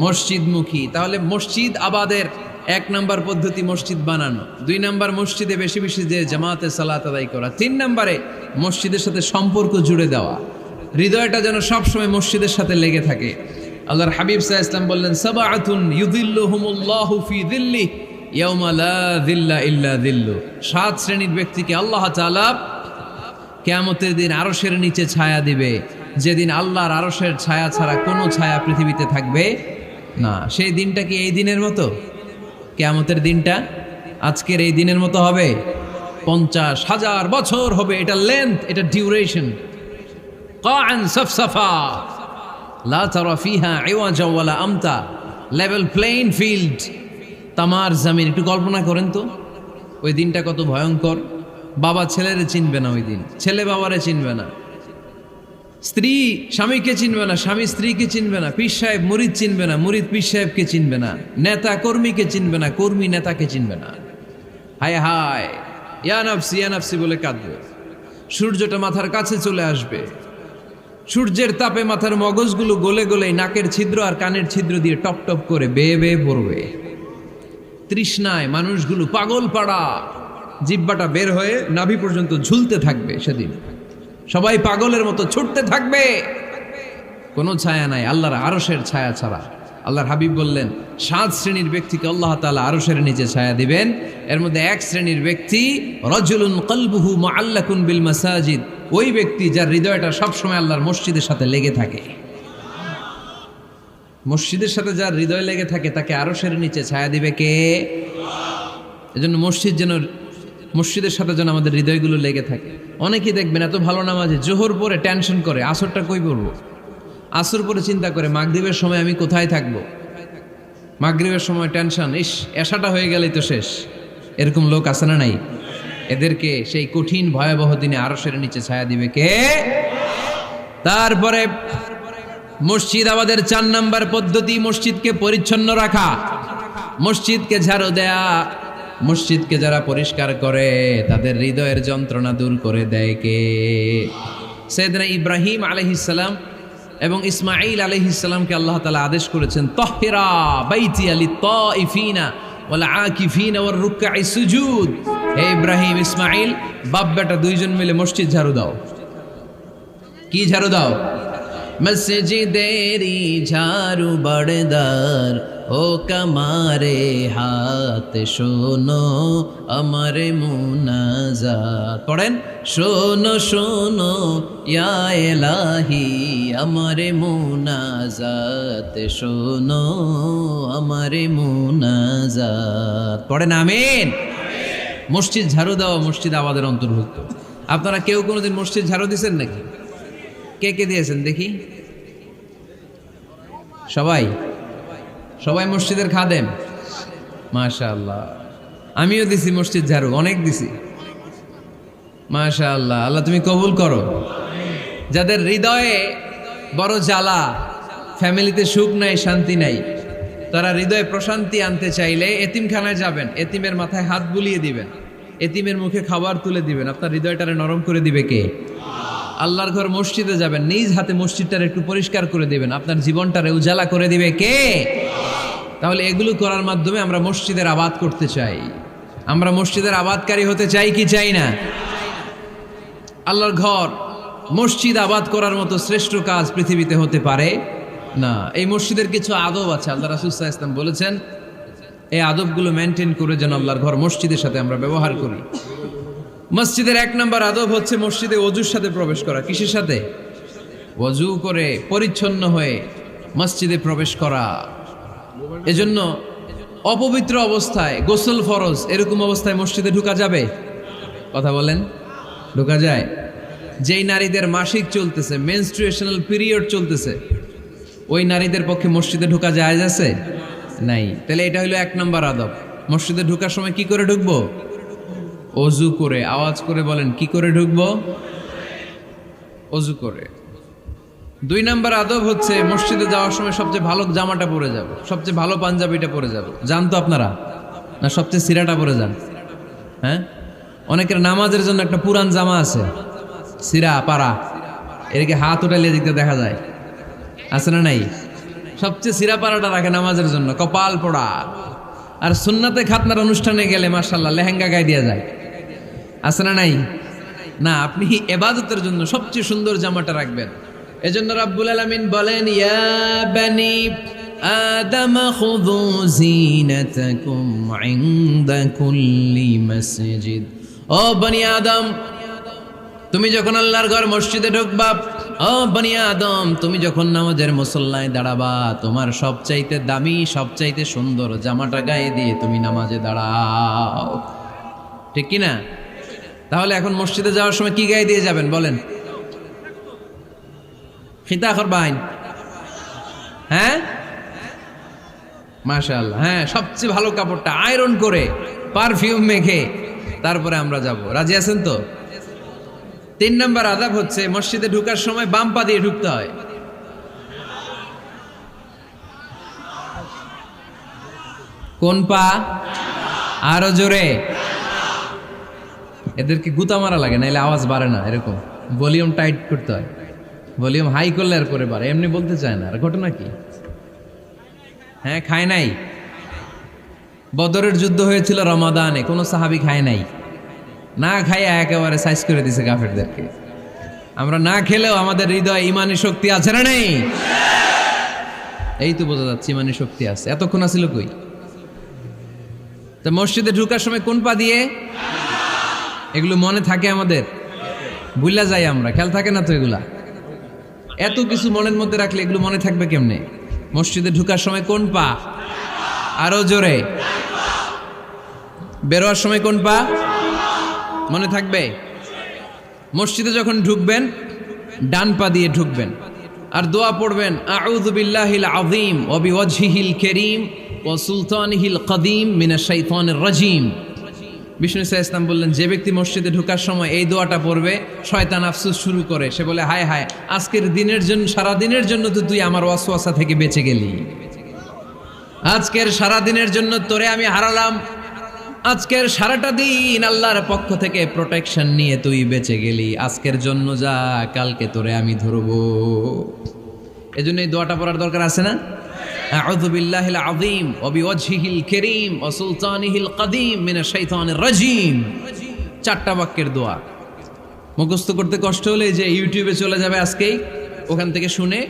মসজিদমুখী। তাহলে মসজিদ আবাদের 1 নম্বর পদ্ধতি মসজিদ বানানো। 2 নম্বর মসজিদে বেশি বেশি যে জামাতে সালাত আদায় করা। 3 নম্বরে মসজিদের সাথে সম্পর্ক জুড়ে দেওয়া, হৃদয়টা যেন সবসময় মসজিদের সাথে লেগে থাকে। আল্লাহর হাবিব সাল্লাল্লাহু আলাইহি ওয়াসাল্লাম বললেন, সাবআতুন ইউযিল্লুহুমুল্লাহু ফি যিল্লিহি ইয়াওমা লা যিল্লা ইল্লা যিল্লু। 7 শ্রেণীর ব্যক্তিকে আল্লাহ তাআলা কিয়ামতের দিন আরশের নিচে ছায়া দিবে, যেদিন আল্লাহর আরশের ছায়া ছাড়া কোনো ছায়া পৃথিবীতে থাকবে না। সেই দিনটা কি এই দিনের মতো? কিয়ামতের দিনটা আজকের এই দিনের মতো হবে? 50,000 বছর হবে। এটা লেন্থ, এটা ডিউরেশন। কাআন সাফসাফা লা তারা ফিহা ইওয়াজা ওয়ালা আমতা। লেভেল প্লেইং ফিল্ড, তামার জমিন। একটু কল্পনা করেন তো ওই দিনটা কত ভয়ঙ্কর। বাবা ছেলেরে চিনবে না ওই দিন, ছেলে বাবারে চিনবে না। স্ত্রী স্বামীকে চিনবে না, স্বামী স্ত্রীকে চিনবে না, পীর সাহেব মুরিদ চিনবে না, মুরিদ পীর সাহেবকে চিনবে না, নেতা কর্মীকে চিনবে না, কর্মী নেতাকে চিনবে না। হায় হায়, ইয়া নাফসি বলে কাঁদবে। সূর্যটা মাথার কাছে চলে আসবে, সূর্যের তাপে মাথার মগজগুলো গলে গলে নাকের ছিদ্র আর কানের ছিদ্র দিয়ে টপ টপ করে বেয়ে বেয়ে পড়বে। তৃষ্ণায় মানুষগুলো পাগল পাড়া, জিহ্বাটা বের হয়ে নাভি পর্যন্ত ঝুলতে থাকবে। সেদিন সবাই পাগলের মতো ছুটতে থাকবে, কোনো ছায়া নাই আল্লাহর আরশের ছায়া ছাড়া। আল্লাহর হাবিব বললেন 7 শ্রেণীর ব্যক্তিকে আল্লাহ তাআলা আরশের নিচে ছায়া দিবেন। এর মধ্যে 1 শ্রেণীর ব্যক্তি রাজুলুন কলবুহু মুআল্লাকুন বিল মাসাজিদ, ওই ব্যক্তি যার হৃদয়টা সবসময় আল্লাহর মসজিদের সাথে লেগে থাকে। মসজিদের সাথে যার হৃদয় লেগে থাকে তাকে আরশের নিচে ছায়া দিবে কে? এজন্য মসজিদের সাথে যেন আমাদের হৃদয়গুলো লেগে থাকে। অনেকেই দেখবেন এত ভালো নামাজে জোহর পরে টেনশন করে আসরটা কই পড়বো, আসর পরে চিন্তা করে মাগরিবের সময় আমি কোথায় থাকবো, মাগরিবের সময় টেনশন, এশাটা হয়ে গেলেই তো শেষ। এরকম লোক আছে না নাই? এদেরকে সেই কঠিন ভয়াবহ দিনে আরশের নিচে ছায়া দিবে কে? তারপরে মসজিদ আমাদের 4 নাম্বার পদ্ধতি, মসজিদকে পরিচ্ছন্ন রাখা, মসজিদকে ঝাড়ু দেয়া। মসজিদকে যারা পরিষ্কার করে তাদের হৃদয়ের যন্ত্রণা দূর করে দেয় কে? সাইয়েদনা ইব্রাহিম আলাইহিস সালাম এবং ইসমাঈল আলাইহিস সালামকে আল্লাহ তাআলা আদেশ করেছেন তাহহিরা বাইতিয়া লিত-তাইফিনা ওয়াল আকিফিনা ওয়ার রুকআই সুজুদ। হে ইব্রাহিম, ইসমাঈল, বাপ বেটা দুইজন মিলে মসজিদ ঝাড়ু দাও। কি ঝাড়ু দাও? মসজিদেরি ঝাড়ু বড়দার ও কমারে হাত শোনো আমারে মুনাজাত। পড়েন, শোনো শোনো ইয়া ইলাহি আমারে মুনাজাত, শোনো আমারে মুনাজাত। পড়েন আমিন। মসজিদ ঝাড়ু দাও, মসজিদ আমাদের অন্তর্ভুক্ত। আপনারা কেউ কোনোদিন মসজিদ ঝাড়ু দিয়েছেন নাকি? কে কে দিয়েছেন দেখি? সবাই সবাই মসজিদের খাদেম? মাশাআল্লাহ। আমিও দিছি মসজিদ ঝাড়ু, অনেক দিছি। মাশাআল্লাহ, আল্লাহ তুমি কবুল করো। যাদের হৃদয়ে বড় জ্বালা, ফ্যামিলিতে সুখ নাই, শান্তি নাই, তারা হৃদয়ে প্রশান্তি আনতে চাইলে এতিমখানায় যাবেন, এতিমের মাথায় হাত বুলিয়ে দিবেন, এতিমের মুখে খাবার তুলে দিবেন। আপনার হৃদয়টারে নরম করে দিবে কে? আল্লাহর ঘর মসজিদে যাবেন, নিজ হাতে মসজিদটারে একটু পরিষ্কার করে দিবেন, আপনার জীবনটারে উজালা করে দিবে কে? তাহলে এগুলো করার মাধ্যমে আমরা মসজিদের আবাদ করতে চাই। আমরা মসজিদের আবাদকারী হতে চাই কি চাই না? আল্লাহর ঘর মসজিদ আবাদ করার মতো শ্রেষ্ঠ কাজ পৃথিবীতে হতে পারে না। এই মসজিদের কিছু আদব আছে, আল্লাহ রাসূল সাল্লাল্লাহু আলাইহি ওয়াসাল্লাম বলেছেন এই আদবগুলো মেনটেন করে যেন আল্লাহর ঘর মসজিদের সাথে আমরা ব্যবহার করি। মসজিদের 1 নম্বর আদব হচ্ছে মসজিদে ওযুর সাথে প্রবেশ করা। কিসের সাথে? ওযু করে পরিচ্ছন্ন হয়ে মসজিদে প্রবেশ করা। এজন্য অপবিত্র অবস্থায় গোসল ফরজ, এরকম অবস্থায় মসজিদে ঢোকা যাবে? কথা বলেন, ঢোকা যায়? যেই নারীদের মাসিক চলতেছে, মেনস্ট্রুয়েশনাল পিরিয়ড চলতেছে, ওই নারীদের পক্ষে মসজিদে ঢোকা জায়েজ আছে? নাই। তাহলে এটা হলো 1 নম্বর আদব। মসজিদে ঢোকার সময় কি করে ঢুকবো? ওযু করে। আওয়াজ করে বলেন, কি করে ঢুকবো? ওযু করে। 2 নম্বর আদব হচ্ছে মসজিদে যাওয়ার সময় সবচেয়ে ভালো জামাটা পরে যাব, সবচেয়ে ভালো পাঞ্জাবিটা পরে যাব। জান তো আপনারা? না সবচেয়ে সিরাটা পরে যান? হ্যাঁ, অনেকের নামাজের জন্য একটা পুরান জামা আছে, সিরা পাড়া, এদিকে হাত উঠাইলে দিকতে দেখা যায়, আছে না নাই? সবচেয়ে সিরা পাড়াটা রাখে নামাজের জন্য, কপাল পোড়া। আর সুন্নাতে খাতনার অনুষ্ঠানে গেলে মাশাআল্লাহ লেহেঙ্গা গায়ে দেওয়া যায়, আছে না নাই? না, আপনি ইবাদতের জন্য সবচেয়ে সুন্দর জামাটা রাখবেন। এজন্য রাব্বুল আলামিন বলেন, ইয়া বানি আদম খুযু জিনাতাকুম ইনদা কুল্লি মসজিদ। ও বনি আদম, তুমি যখন আল্লাহর ঘর মসজিদে ঢুকবা, ও বনি আদম, তুমি যখন নামাজের মুসল্লায় দাঁড়াবা, তোমার সবচাইতে দামি, সবচাইতে সুন্দর জামাটা গায়ে দিয়ে তুমি নামাজে দাঁড়াও। ঠিক কি না? তাহলে এখন মসজিদে যাওয়ার সময় কি গায়ে দিয়ে যাবেন বলেন? খিতা করবাইন? হ্যাঁ, মাশাআল্লাহ। হ্যাঁ, সবচেয়ে ভালো কাপড়টা আয়রন করে পারফিউম মেখে তারপরে আমরা যাব। রাজি আছেন তো? 3 নাম্বার আযাব হচ্ছে মসজিদে ঢোকার সময় বাম পা দিয়ে ঢুকতে হয়। কোন পা? আরো জোরে। এদেরকে গুতা মারা লাগে, নাইলে আওয়াজ বাড়ে না, এরকম ভলিউম টাইট করতে হয়। ভলিউম হাই করলে আর পরে বাড়ে, এমনি বলতে চায় না। আর ঘটনা কি? হ্যাঁ, খায় নাই। বদরের যুদ্ধ হয়েছিল রমাদানে, কোনো সাহাবী খায় নাই, না খাইয়া একেবারে সাইজ করে দিছে কাফেরদেরকে। আমরা না খেলেও আমাদের হৃদয়ে ইমানি শক্তি আছে না নেই? এই তো বোঝা যাচ্ছে ইমানি শক্তি আছে। এতক্ষণ আছিল কই? তো মসজিদে ঢোকার সময় কোন পা দিয়ে? এগুলো মনে থাকে আমাদের? ভুলা যাই আমরা, খেয়াল থাকে না তো এগুলা। এত কিছু মনের মধ্যে রাখলে এগুলো মনে থাকবে কেমনে? মসজিদে ঢোকার সময় কোন পা? আরো জোরে। বেরোয়ার সময় কোন পা? মনে থাকবে? মসজিদে যখন ঢুকবেন ডান পা দিয়ে ঢুকবেন, আর দোয়া পড়বেন আউযু বিল্লাহিল আযীম ওয়া বিওয়াজহিল কারীম ওয়া সুলতানিহিল কদীম মিনাশ শাইতানির রাজীম। বিষ্ণু সাল্লাল্লাহু আলাইহি ওয়াসাল্লাম বললেন, যে ব্যক্তি মসজিদে ঢোকার সময় এই দোয়াটা পড়বে, শয়তান আফসোস শুরু করে। সে বলে, হায় হায়, আজকের দিনের জন্য, সারা দিনের জন্য তো তুই আমার ওয়াসওয়াসা থেকে বেঁচে গেলি। আজকের সারা দিনের জন্য তোরে আমি হারালাম, আজকের সারাটা দিন আল্লাহর পক্ষ থেকে প্রোটেকশন নিয়ে তুই বেঁচে গেলি। আজকের জন্য যা, কালকে তোরে আমি ধরবো। এজন্য এই দোয়াটা পড়ার দরকার আছে না? আউযু বিল্লাহিল আযীম ওয়া বিওয়াজহিল কারীম ওয়া সুলতানিহিল কদীম মিনাশ শাইতানির রাজীম। 4টা বাক্যের দোয়া। মুখস্থ করতে কষ্ট হলে যে ইউটিউবে চলে যাবে আজকেই, ওখান থেকে শুনে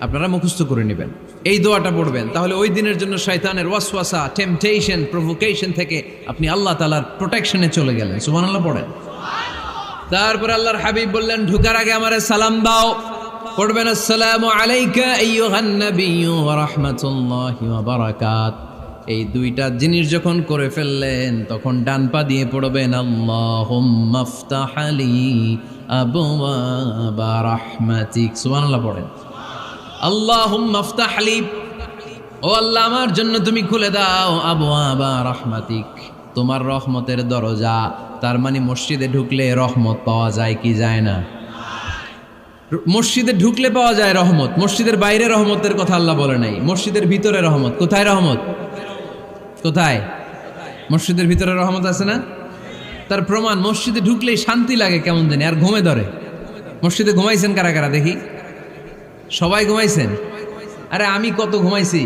আপনারা মুখস্থ করে নেবেন। এই দোয়াটা পড়বেন, তাহলে ওই দিনের জন্য শয়তানের ওয়াসওয়াসা, টেম্পটেশন, প্রভোকেশন থেকে আপনি আল্লাহ তাআলার প্রোটেকশনে চলে গেলেন। সুবহানাল্লাহ পড়েন। তারপর আল্লাহর হাবিব বললেন, ঢোকার আগে আমারে সালাম দাও। পড়বেন আসসালামু আলাইকা আইয়ুহান নাবিয়্যু ওয়া রাহমাতুল্লাহি ওয়া বারাকাত। এই 2টা জিনিস যখন করে ফেললেন, তখন ডান পা দিয়ে পড়বেন আল্লাহুম্মা ইফতাহ লি আবওয়াবা রাহমাতিক। সুবহানাল্লাহ পড়েন। আল্লাহুম্মা ইফতাহ লি, ও আল্লাহ আমার জন্য তুমি খুলে দাও আবওয়াবা রাহমাতিক, তোমার রহমতের দরজা। তার মানে মসজিদে ঢুকলে রহমত পাওয়া যায় কি যায় না? মসজিদে ঢুকলে পাওয়া যায় রহমত। মসজিদের বাইরে রহমতের কথা আল্লাহ বলে নাই, মসজিদের ভিতরে রহমত। কোথায় রহমত? কোথায়? মসজিদের ভিতরে রহমত আছে না? তার প্রমাণ, মসজিদে ঢুকলেই শান্তি লাগে কেমন জানি, আর ঘুমে ধরে। মসজিদে ঘুমাইছেন কারা কারা দেখি? সবাই ঘুমাইছেন? আরে আমি কত ঘুমাইছি।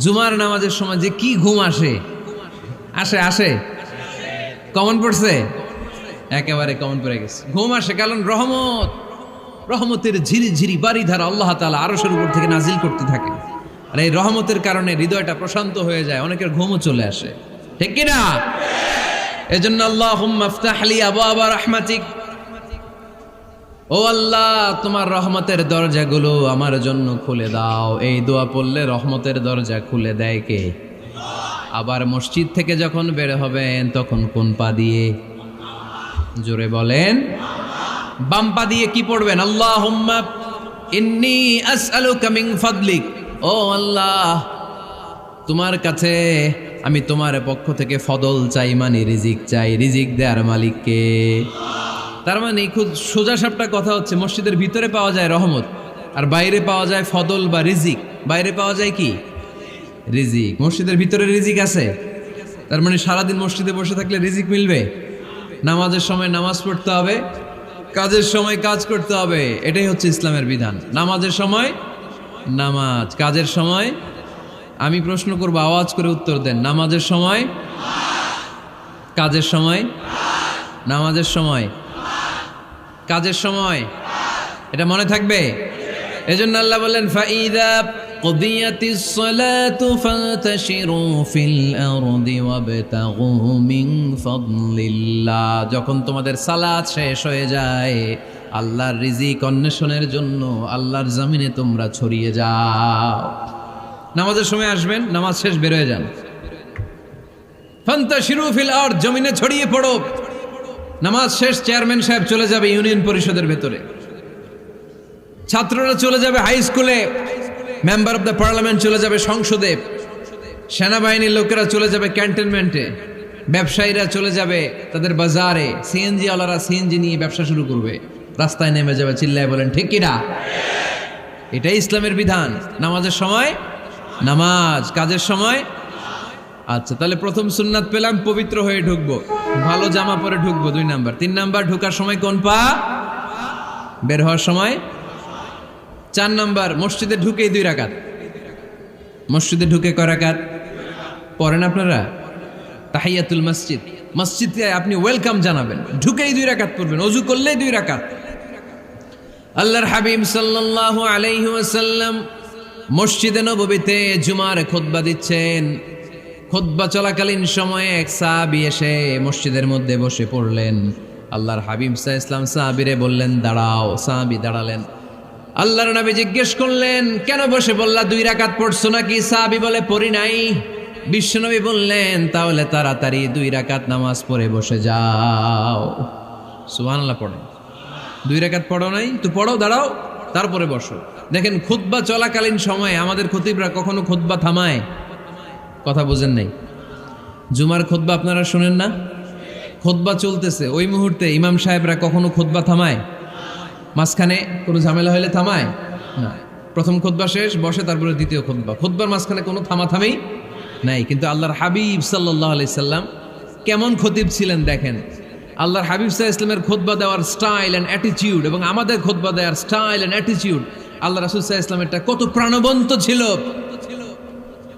জুমার নামাজের সময় যে কি ঘুম আসে, আসে আসে, কমন পড়ছে, একেবারে কমন পড়ে গেছে। ঘুম আসে কারণ রহমত, রহমতের ঝিরি ঝিরি বাড়িধারা আল্লাহ তাআলা আরশের উপর থেকে নাজিল করতে থাকে। আর এই রহমতের কারণে হৃদয়টা প্রশান্ত হয়ে যায়, অনেকের ঘুমও চলে আসে, ঠিক কি না? এজন্য আল্লাহুম্মা ইফতাহ লি আবওয়াবা রাহমাতিক, ও আল্লাহ তোমার রহমতের দরজাগুলো আমার জন্য খুলে দাও। এই দোয়া পড়লে রহমতের দরজা খুলে দেয় কে? আবার মসজিদ থেকে যখন বের হবেন তখন কোন পা দিয়ে? জোরে বলেন। বাম পা দিয়ে কি পড়বেন? আল্লাহুম্মা ইন্নী আসআলুকা মিন ফাদলিক, ও আল্লাহ তোমার কাছে আমি তোমার পক্ষ থেকে ফদল চাই, মানে রিজিক চাই। রিজিক দেওয়ার মালিক কে? তার মানে খুব সোজা সাপটা কথা হচ্ছে, মসজিদের ভিতরে পাওয়া যায় রহমত, আর বাইরে পাওয়া যায় ফদল বা রিজিক। বাইরে পাওয়া যায় কি? রিজিক। মসজিদের ভিতরে রিজিক আছে। তার মানে সারাদিন মসজিদে বসে থাকলে রিজিক মিলবে? নামাজের সময় নামাজ পড়তে হবে, কাজের সময় কাজ করতে হবে। এটাই হচ্ছে ইসলামের বিধান। নামাজের সময় নামাজ, কাজের সময়। আমি প্রশ্ন করব, আওয়াজ করে উত্তর দেন। নামাজের সময়, কাজের সময়, নামাজের সময়, কাজের সময়। এটা মনে থাকবে। এজন্য আল্লাহ বললেন, ফাইদা কুদিয়াতিস সালাতু ফান্তাশিরু ফিল আরদি ওয়াবতাগু মিন ফাদলিল্লাহ। যখন তোমাদের সালাত শেষ হয়ে যায়, আল্লাহর রিজিক অন্বেষণের জন্য আল্লাহর জমিনে তোমরা ছড়িয়ে যাও। নামাজের সময় আসবেন, নামাজ শেষ বের হয়ে যান। ফান্তাশিরু ফিল আরদ, জমিনে ছড়িয়ে পড়ো। নামাজ শেষ, চেয়ারম্যান সাহেব চলে যাবে ইউনিয়ন পরিষদের ভেতরে, ছাত্ররা চলে যাবে হাই স্কুলে, মেম্বার অব দ্য পার্লামেন্ট চলে যাবে সংসদে, সেনাবাহিনীর লোকেরা চলে যাবে ক্যান্টনমেন্টে, ব্যবসায়ীরা চলে যাবে তাদের বাজারে, সিএনজি ওয়ালারা সিএনজি নিয়ে ব্যবসা শুরু করবে, রাস্তায় নেমে যাবে, চিল্লায় বলেন ঠিক কিনা? এটাই ইসলামের বিধান। নামাজের সময় নামাজ, কাজের সময়। আচ্ছা, তাহলে প্রথম সুন্নাত পেলাম, পবিত্র হয়ে ঢুকবো, ভালো জামা পরে ঢুকবো 2 নাম্বার। 3 নাম্বার, ঢোকার সময় কোন পা, বের হওয়ার সময়। 4 নাম্বার, মসজিদে ঢুকেই 2 রাকাত। মসজিদে ঢুকে কয় রাকাত পড়েন আপনারা? তাহিয়াতুল মসজিদ, মসজিদে আপনি ওয়েলকাম জানাবেন, ঢুকেই 2 রাকাত পড়বেন, ওযু করলেই 2 রাকাত। আল্লাহর হাবিব সাল্লাল্লাহু আলাইহি ওয়াসাল্লাম মসজিদে নববীতে জুমার খুতবা দিচ্ছেন। খুতবা চলাকালীন সময়ে এক সাহাবী এসে মসজিদের মধ্যে বসে পড়লেন। আল্লাহর হাবিব সাল্লাল্লাহু আলাইহি ওয়াসাল্লাম সাহাবীরে বললেন দাঁড়াও। সাহাবী দাঁড়ালেন। আল্লাহর নবী জিজ্ঞেস করলেন কেন বসে বললা, 2 রাকাত পড়ছো নাকি? সাহাবী বলে পড়ি নাই। বিশ্বনবী বললেন তাহলে তাড়াতাড়ি 2 রাকাত নামাজ পড়ে বসে যাও। সুবহানাল্লাহ পড়ো। 2 রাকাত পড়ো নাই তো পড়ো, দাঁড়াও, তারপরে বসো। দেখেন খুতবা চলাকালীন সময়ে আমাদের খতিবরা কখনো খুতবা থামায়? কথা বুঝেন নাই? জুমার খুতবা আপনারা শুনেন না? খুতবা চলতেছে, ওই মুহূর্তে ইমাম সাহেবরা কখনো খুতবা থামায়? মাঝখানে কোনো ঝামেলা হলে থামায় না। প্রথম খুতবা শেষ, বসে, তারপরে দ্বিতীয় খুতবা। খুতবার মাঝখানে কোনো থামাথামি নাই। কিন্তু আল্লাহর হাবিব সাল্লাল্লাহু আলাইহি সাল্লাম কেমন খতিব ছিলেন দেখেন। আল্লাহর হাবিব সাল্লাল্লাহু আলাইহি সাল্লামের খুতবা দেওয়ার স্টাইল অ্যান্ড অ্যাটিটিউড এবং আমাদের খুতবা দেওয়ার স্টাইল অ্যান্ড অ্যাটিটিউড, আল্লাহ রাসূল সাল্লাল্লাহু আলাইহি সাল্লামেরটা কত প্রাণবন্ত ছিল।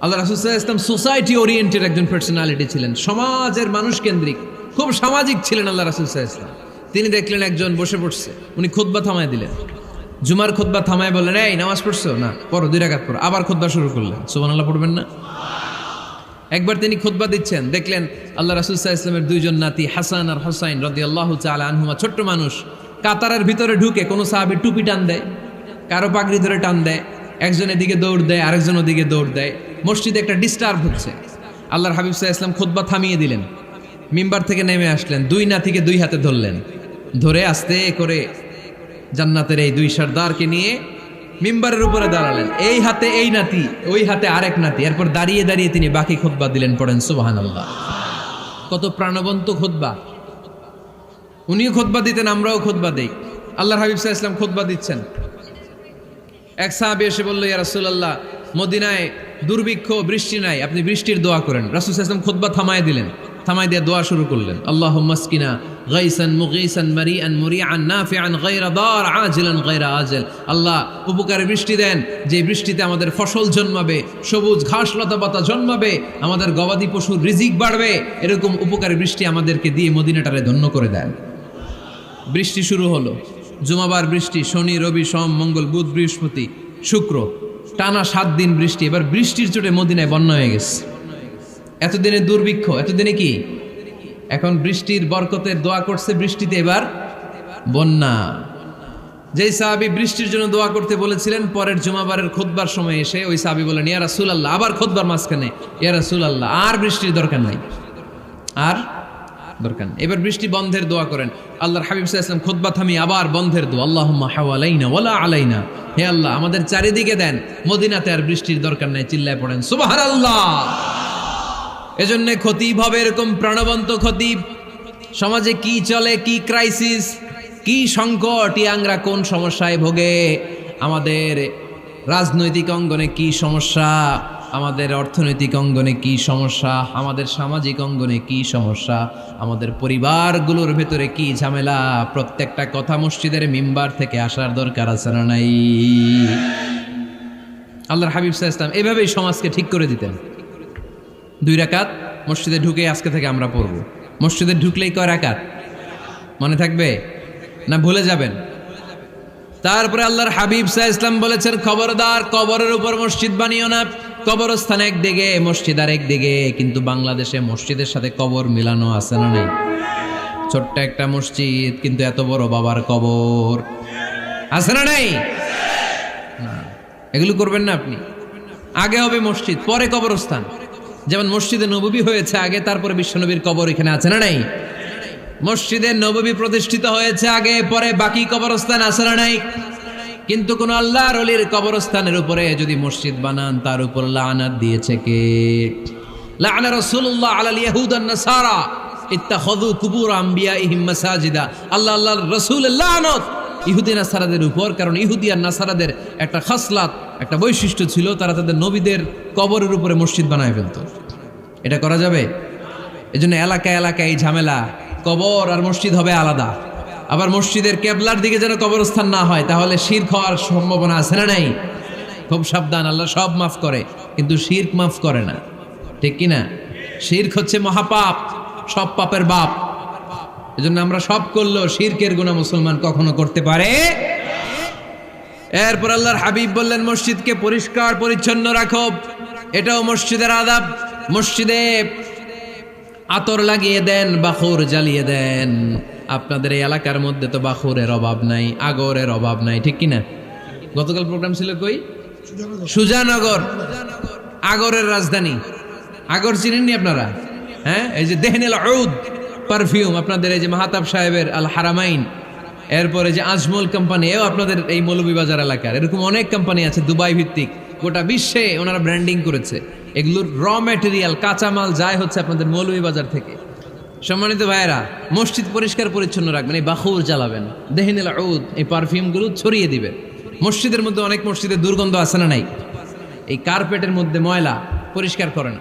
আল্লাহ রাসূল সাল্লাল্লাহু আলাইহি সাল্লাম সোসাইটি ওরিয়েন্টেড একজন পার্সোনালিটি ছিলেন, সমাজের মানুষ কেন্দ্রিক, খুব সামাজিক ছিলেন আল্লাহ রাসূল সাল্লাল্লাহু আলাইহি সাল্লাম। তিনি দেখলেন একজন বসে পড়ছে, উনি খুতবা থামায় দিলেন। জুমার খুতবা থামায় বললেন এই নামাজ পড়ছো না, পড়ো 2 রাকাত পড়ো। আবার খুতবা শুরু করলেন। সুবহানাল্লাহ পড়বেন না? একবার তিনি খুতবা দিচ্ছেন, দেখলেন আল্লাহ রাসূল সাল্লাল্লাহু আলাইহি ওয়াসাল্লামের 2 জন নাতি হাসান আর হুসাইন রাদিয়াল্লাহু তাআলা আনহুমা, ছোট্ট মানুষ, কাতারের ভিতরে ঢুকে কোনো সাহাবী টুপি টান দেয়, কারো পাগড়ি ধরে টান দেয়, একজন এদিকে দৌড় দেয়, আরেকজন ওদিকে দৌড় দেয়। মসজিদে একটা ডিস্টার্ব হচ্ছে। আল্লাহর হাবিব সাল্লাল্লাহু আলাইহি ওয়াসাল্লাম খুতবা থামিয়ে দিলেন, মিম্বার থেকে নেমে আসলেন, 2 নাতিকে 2 হাতে ধরলেন, ধরে আস্তে করে জান্নাতের এই 2 সর্দারকে নিয়ে মিম্বারের উপরে দাঁড়ালেন। এই হাতে এই নাতি, ওই হাতে আরেক নাতি। এরপর দাঁড়িয়ে দাঁড়িয়ে তিনি বাকি খুতবা দিলেন। পড়েন সুবহানাল্লাহ। কত প্রাণবন্ত খুতবা। উনিও খুতবা দিতেন, আমরাও খুতবা দেই। আল্লাহর হাবিব সাল্লাল্লাহু আলাইহি ওয়াসাল্লাম খুতবা দিচ্ছেন, এক সাহাবী এসে বলল ইয়া রাসূলুল্লাহ, মদিনায় দুর্ভিক্ষ, বৃষ্টি নাই, আপনি বৃষ্টির দোয়া করেন। রাসূল সাল্লাল্লাহু আলাইহি ওয়াসাল্লাম খুতবা থামায় দিলেন, থামায় দিয়ে দোয়া শুরু করলেন। আল্লাহুম্মা আসকিনা গাইসান মুগীসান মারিআন মুরিআন নাফিআন গায়রা দার আজিলান গায়রা আজল। আল্লাহ উপকারে বৃষ্টি দেন, যে বৃষ্টিতে আমাদের ফসল জন্মাবে, সবুজ ঘাস লতা পাতা জন্মাবে, আমাদের গবাদি পশুর রিজিক বাড়বে, এরকম উপকারে বৃষ্টি আমাদেরকে দিয়ে মদিনাটারে ধন্য করে দেন। বৃষ্টি শুরু হলো, জুমাবার বৃষ্টি, শনি রবি সোম মঙ্গল বুধ বৃহস্পতি শুক্র, টানা 7 দিন বৃষ্টি। এবার বৃষ্টির চোটে মদিনায় বন্যা হয়ে গেছে। এতদিনে দুর্ভিক্ষ, এতদিনে কি? এখন বৃষ্টির বরকতের দোয়া করছে, বৃষ্টিতে এবার বন্যা। যেই সাহাবী বৃষ্টির জন্য দোয়া করতে বলেছিলেন, পরের জুমাবারের খুতবার সময় এসে ওই সাহাবী বলেন ইয়া রাসূলুল্লাহ, আবার খুতবার মাঝখানে ইয়া রাসূলুল্লাহ, আর বৃষ্টির দরকার নাই, আর দরকার নেই, এবার বৃষ্টি বন্ধের দোয়া করেন। আল্লাহর হাবিব সাল্লাল্লাহু আলাইহি ওয়াসাল্লাম খুতবা থামিয়ে আবার বন্ধের দোয়া, আল্লাহুম্মা হাওয়ালাইনা ওয়ালা আলাইনা, হে আল্লাহ আমাদের চারিদিকে দেন, মদিনাতে আর বৃষ্টির দরকার নাই। চিল্লায় পড়েন সুবহানাল্লাহ। এজন্য খতিব হবে এরকম প্রাণবন্ত খতিব। সমাজে কি চলে, কি ক্রাইসিস, কি সংকট, ইয়াংরা কোন সমস্যায় ভোগে, আমাদের রাজনৈতিক অঙ্গনে কি সমস্যা, আমাদের অর্থনৈতিক অঙ্গনে কি সমস্যা, আমাদের সামাজিক অঙ্গনে কি সমস্যা, আমাদের পরিবারগুলোর ভেতরে কি ঝামেলা, প্রত্যেকটা কথা মসজিদের মিম্বার থেকে আসার দরকার আছে না নাই? আল্লাহর হাবিব সাল্লাল্লাহু আলাইহি ওয়াসাল্লাম এভাবেই সমাজকে ঠিক করে দিতেন। 2 রাকাত মসজিদে ঢুকে আজকে থেকে আমরা পড়ব। মসজিদে ঢুকলেই কয় রাকাত মনে থাকবে না ভুলে যাবেন? তারপরে আল্লাহর হাবিব সাল্লাল্লাহু আলাইহি ওয়াসাল্লাম বলেছেন খবরদার কবরের উপর মসজিদ বানিও না। কবরস্থান একদিকে, মসজিদ আর একদিকে। কিন্তু বাংলাদেশে মসজিদের সাথে কবর মিলানো আছে না নাই? ছোট্ট একটা মসজিদ, কিন্তু এত বড় বাবার কবর আছে না নাই? না, এগুলো করবেন না আপনি। আগে হবে মসজিদ, পরে কবরস্থান। যেমন মসজিদে নববী হয়েছে আগে, তারপরে বিশ্বনবীর কবর এখানে আছে না নাই? মসজিদে নববী প্রতিষ্ঠিত হয়েছে আগে, পরে বাকি কবরস্থান আছে না নাই? কিন্তু কোন আল্লাহর ওলির কবরস্থানের উপরে যদি মসজিদ বানান, তার উপর লানাত দিয়েছে কে? লা'আনা রাসূলুল্লাহ আলাল ইয়াহুদ ওয়ান নাসারা ইত্তাখাযু কুবুর আমবিয়াইহিম মাসাজিদা। আল্লাহর রাসূলের লানত ইহুদি নাসারাদের উপর, কারণ ইহুদি আর নাসারাদের একটা খাসলাত, একটা বৈশিষ্ট্য ছিল, তারা তাদের নবীদের কবরের উপরে মসজিদ বানায় ফেলতো। এটা করা যাবে? এজন্য এলাকায় এলাকায় এই ঝামেলা, কবর আর মসজিদ হবে আলাদা। আবার মসজিদের কেবলার দিকে যেন কবরস্থান না হয়, তাহলে শিরক হওয়ার সম্ভাবনা আছে না নাই? খুব সাবধান, আল্লাহ সব মাফ করে কিন্তু শিরক মাফ করে না, ঠিক কি না? শিরক হচ্ছে মহাপাপ, সব পাপের বাপ। এজন্য আমরা সব করলেও শিরকের গুনাহ মুসলমান কখনো করতে পারে। এরপর আল্লাহর হাবিব বললেন, মসজিদকে পরিষ্কার পরিচ্ছন্ন রাখো, এটাও মসজিদের আদাব। মসজিদে আতর লাগিয়ে দেন, বাখুর জ্বালিয়ে দেন। আপনাদের এই এলাকার মধ্যে তো বাখুরের অভাব নাই, আগরের অভাব নাই, ঠিক কিনা? গতকাল প্রোগ্রাম ছিল কই? সুজানগর, আগরের রাজধানী। আগর চিনেননি আপনারা? হ্যাঁ, এই যে দেহনেল উদ পারফিউম, আপনাদের এই যে মাহতাব সাহেবের আল হারামাইন, এরপরে যে আজমল কোম্পানি, এও আপনাদের এই মৌলভীবাজার এলাকার। এরকম অনেক কোম্পানি আছে দুবাই ভিত্তিক, গোটা বিশ্বে ওনারা ব্র্যান্ডিং করেছে। এগুলোর র ম্যাটেরিয়াল, কাঁচামাল যায় হচ্ছে আপনাদের মৌলভীবাজার থেকে। সম্মানিত ভাইয়েরা, মসজিদ পরিষ্কার পরিচ্ছন্ন রাখবেন, এই বাখুর জ্বালাবেন, দেহনেল উদ এই পারফিউমগুলো ছড়িয়ে দিবেন। মসজিদের মধ্যে অনেক মসজিদে দুর্গন্ধ আছে না নাই? এই কার্পেটের মধ্যে ময়লা, পরিষ্কার করে না।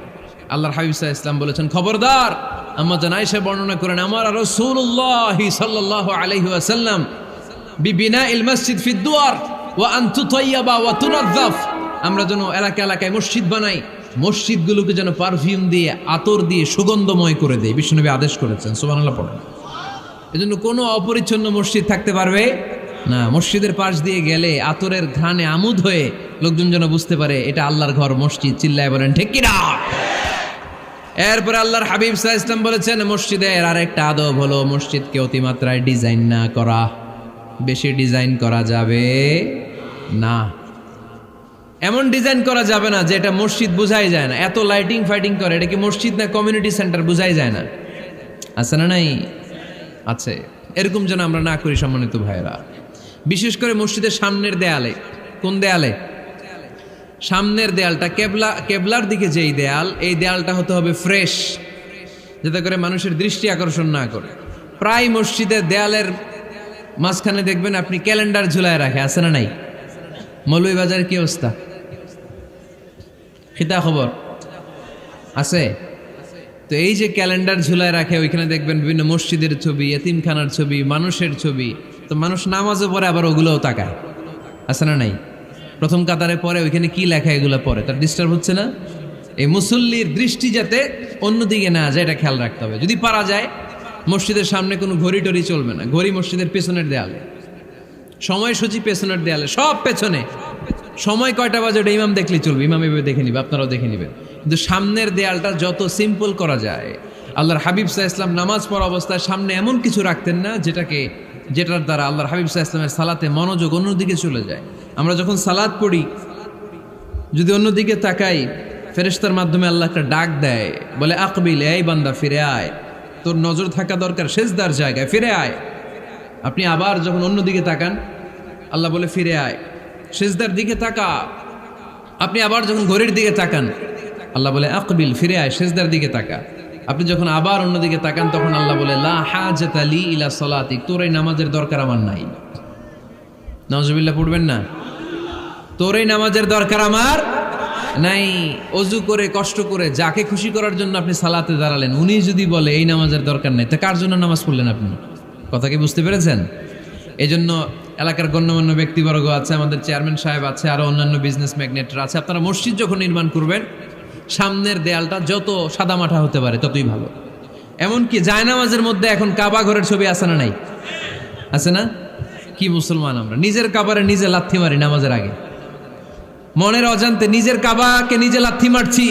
আল্লাহর হাবিব সাল্লাল্লাহু আলাইহি ওয়াসাল্লাম বলেছেন, খবরদার। আম্মা জান আয়েশা বর্ণনা করেন, আমার রাসূলুল্লাহ সাল্লাল্লাহু আলাইহি ওয়াসাল্লাম বিবিনাইল মসজিদ ফি দুয়ার ওয়া আন তুতাইয়াবা ওয়া তুনাযাফ, আমরা যেন এলাকা এলাকায় মসজিদ বানাই, মসজিদগুলোকে যেন পারফিউম দিয়ে, আতর দিয়ে সুগন্ধময় করে দেয়। বিশ্বনবী আদেশ করেছেন, সুবহানাল্লাহ পড়েন। এজন্য কোনো অপরিচ্ছন্ন মসজিদ থাকতে পারবে না। মসজিদের পাশ দিয়ে গেলে আতরের ঘ্রাণে আমোদ হয়ে লোকজন যেন বুঝতে পারে এটা আল্লাহর ঘর, মসজিদ। চিল্লায় বলেন ঠিক কিনা? এরপরে আল্লাহর হাবিব সাল্লাল্লাহু আলাইহি ওয়াসাল্লাম বলেছেন, মসজিদের আরেকটা আদব হলো মসজিদকে অতিমাত্রায় ডিজাইন না করা। বেশি ডিজাইন করা যাবে না। এমন ডিজাইন করা যাবে না যে এটা মসজিদ বোঝাই যায় না। এত লাইটিং ফাইটিং করে, এটা কি মসজিদ না কমিউনিটি সেন্টার বোঝাই যায় না? আছে না নাই? আছে। এরকম যেন আমরা না করি সম্মানিত ভাইয়েরা। বিশেষ করে মসজিদের সামনের দেয়ালে। কোন দেয়ালে? সামনের দেয়ালটা, কেবলার দিকে যেই দেয়াল, এই দেয়ালটা হতে হবে ফ্রেশ, যাতে করে মানুষের দৃষ্টি আকর্ষণ না করে। প্রায় মসজিদের দেয়ালের মাঝখানে দেখবেন আপনি ক্যালেন্ডার ঝুলায় রাখে, আছে না নাই? মৌলভীবাজারের কি অবস্থা? খিতা খবর আছে? তো এই যে ক্যালেন্ডার ঝুলায় রাখে, ওইখানে দেখবেন বিভিন্ন মসজিদের ছবি, এতিমখানার ছবি, মানুষের ছবি। তো মানুষ নামাজও পড়ে, আবার ওগুলোও তাকায়, আছে না নাই? প্রথম কাতারে পরে ওইখানে কি লেখা, এগুলো পরে, তার ডিস্টার্ব হচ্ছে না? এই মুসল্লির দৃষ্টি যাতে অন্যদিকে না যায়, এটা খেয়াল রাখতে হবে। যদি পারা যায়, মসজিদের সামনে কোনো ঘড়ি টড়ি চলবে না। ঘড়ি মসজিদের পেছনের দেয়ালে, সময়সূচি পেছনের দেয়ালে, সব পেছনে। সময় কয়টা বাজে ওটা ইমাম দেখলেই চলবে, ইমাম এভাবে দেখে নিবে, আপনারাও দেখে নেবেন। কিন্তু সামনের দেয়ালটা যত সিম্পল করা যায়। আল্লাহর হাবিব সাল্লাল্লাহু আলাইহি ওয়াসাল্লাম নামাজ পড়া অবস্থায় সামনে এমন কিছু রাখতেন না যেটার দ্বারা আল্লাহর হাবিব সাল্লাল্লাহু আলাইহি ওয়াসাল্লামের সালাতে মনোযোগ অন্যদিকে চলে যায়। আমরা যখন সালাত পড়ি, যদি অন্যদিকে তাকাই, ফেরেশতার মাধ্যমে আল্লাহ একটা ডাক দেয়, বলে আকবিল, এই বান্দা ফিরে আয়, তোর নজর থাকা দরকার সেজদার জায়গায়, ফিরে আয়। আপনি আবার যখন অন্যদিকে তাকান, আল্লাহ বলে ফিরে আয়, সেজদার দিকে তাকা। আপনি আবার যখন ঘড়ির দিকে তাকান, আল্লাহ বলে আকবিল, ফিরে আয়, সেজদার দিকে তাকা। আপনি যখন আবার অন্যদিকে তাকান, তখন আল্লাহ বলে লা হাজাতা লি ইলা সালাতিক, তোর এই নামাজের দরকার আমার নাই। নাউজুবিল্লাহ পড়বেন না? তোর এই নামাজের দরকার আমার নাই। অজু করে কষ্ট করে যাকে খুশি করার জন্য আপনি সালাতে দাঁড়ালেন, উনি যদি বলে এই নামাজের দরকার নাই, তা কার জন্য নামাজ পড়লেন আপনি? কথা কি বুঝতে পেরেছেন? এই জন্য এলাকার গণ্যমান্য ব্যক্তিবর্গ আছে, আমাদের চেয়ারম্যান সাহেব আছে, আরো অন্যান্য বিজনেস ম্যাগনেটরা আছে। আপনারা মসজিদ যখন নির্মাণ করবেন, সামনের দেয়ালটা যত সাদামাটা হতে পারে ততই ভালো। এমনকি জায়নামাজের মধ্যে এখন কাবা ঘরের ছবি আছে না নাই? আছে না? কি মুসলমান আমরা, নিজের কাবারে নিজে লাথি মারি নামাজের আগে, মনের অজান্তে নিজের কাবাকে নিজে লাথি মারছি।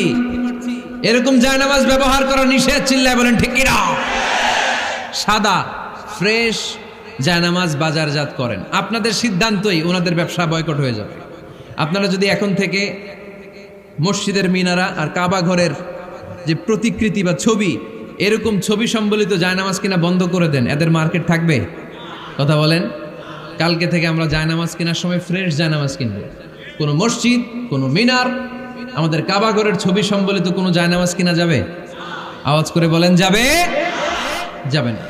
এরকম জায়নামাজ ব্যবহার করা নিষেধ। চিল্লায় বলেন ঠিক কিনা? সাদা ফ্রেশ জায়নামাজ বাজারজাত করেন, আপনাদের সিদ্ধান্তই ওনাদের ব্যবসা বয়কট হয়ে যাবে। আপনারা যদি এখন থেকে মসজিদের মিনারা আর কাবা ঘরের যে প্রতিকৃতি বা ছবি, এরকম ছবি সম্বলিত জায়নামাজ কিনা বন্ধ করে দেন, এদের মার্কেট থাকবে? কথা বলেন। কালকে থেকে আমরা জায়নামাজ কেনার সময় ফ্রেশ জায়নামাজ কিনবো। কোনো মসজিদ, কোনো মিনার, আমাদের কাবা ঘরের ছবি সম্বলিত কোনো জায়নামাজ কিনা যাবে? আওয়াজ করে বলেন, যাবে? যাবে না।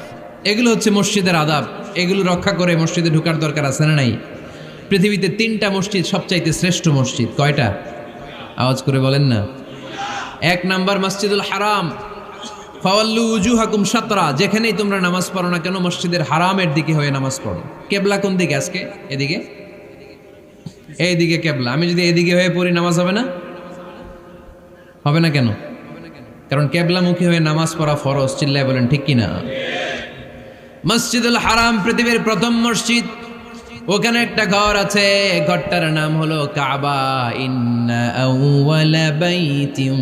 এগুলো হচ্ছে মসজিদের আদাব, এগুলো রক্ষা করে মসজিদে ঢোকার দরকার আছে না নাই? পৃথিবীতে 3টা মসজিদ সবচাইতে শ্রেষ্ঠ মসজিদ, কয়টা? আওয়াজ করে বলেন না। 1 নাম্বার মসজিদুল হারাম, ফাওয়াল্লু উজুহাকুম শাতরা, যেখানেই তোমরা নামাজ পড়ো না কেন মসজিদের হারামের দিকে হয়ে নামাজ পড়ো। কেবলা কোন দিকে আজকে? এদিকে, এইদিকে কেবলা। আমি যদি এদিকে হয়ে পড়ি নামাজ হবে না? হবে না কেন? কারণ কেবলামুখী হয়ে নামাজ পড়া ফরজ। চিল্লায় বলেন ঠিক কিনা? মসজিদুল হারাম পৃথিবীর প্রথম মসজিদ। ওখানে একটা ঘর আছে, ঘরটার নাম হলো কাবা। ইন্না আউওয়ালা বাইতিন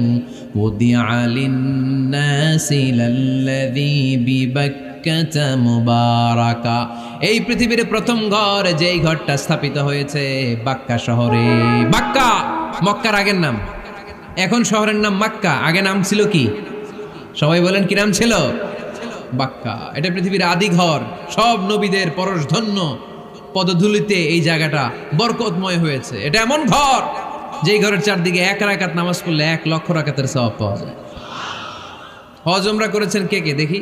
উদিআ লিন-নাসি লাল্লাযী বিবাক্কাতা মুবারাকা। এই পৃথিবীর প্রথম ঘর, যেই ঘরটা স্থাপিত হয়েছে বাক্কা শহরে। বাক্কা মক্কার আগের নাম, এখন শহরের নাম মক্কা। আগে নাম ছিল কি? সবাই বলেন, কি নাম ছিল? বাক্কা। এটা পৃথিবীর আদি ঘর। সব নবীদের পরশধন্য পদধূলিতে এই জায়গাটা বরকতময় হয়েছে। এটা এমন ঘর যেই ঘরের চারদিকে 1 রাকাত নামাজ পড়লে 1 লক্ষ রাকাতের সওয়াব পাওয়া যায়। হজ উমরা করেছেন কে কে দেখি?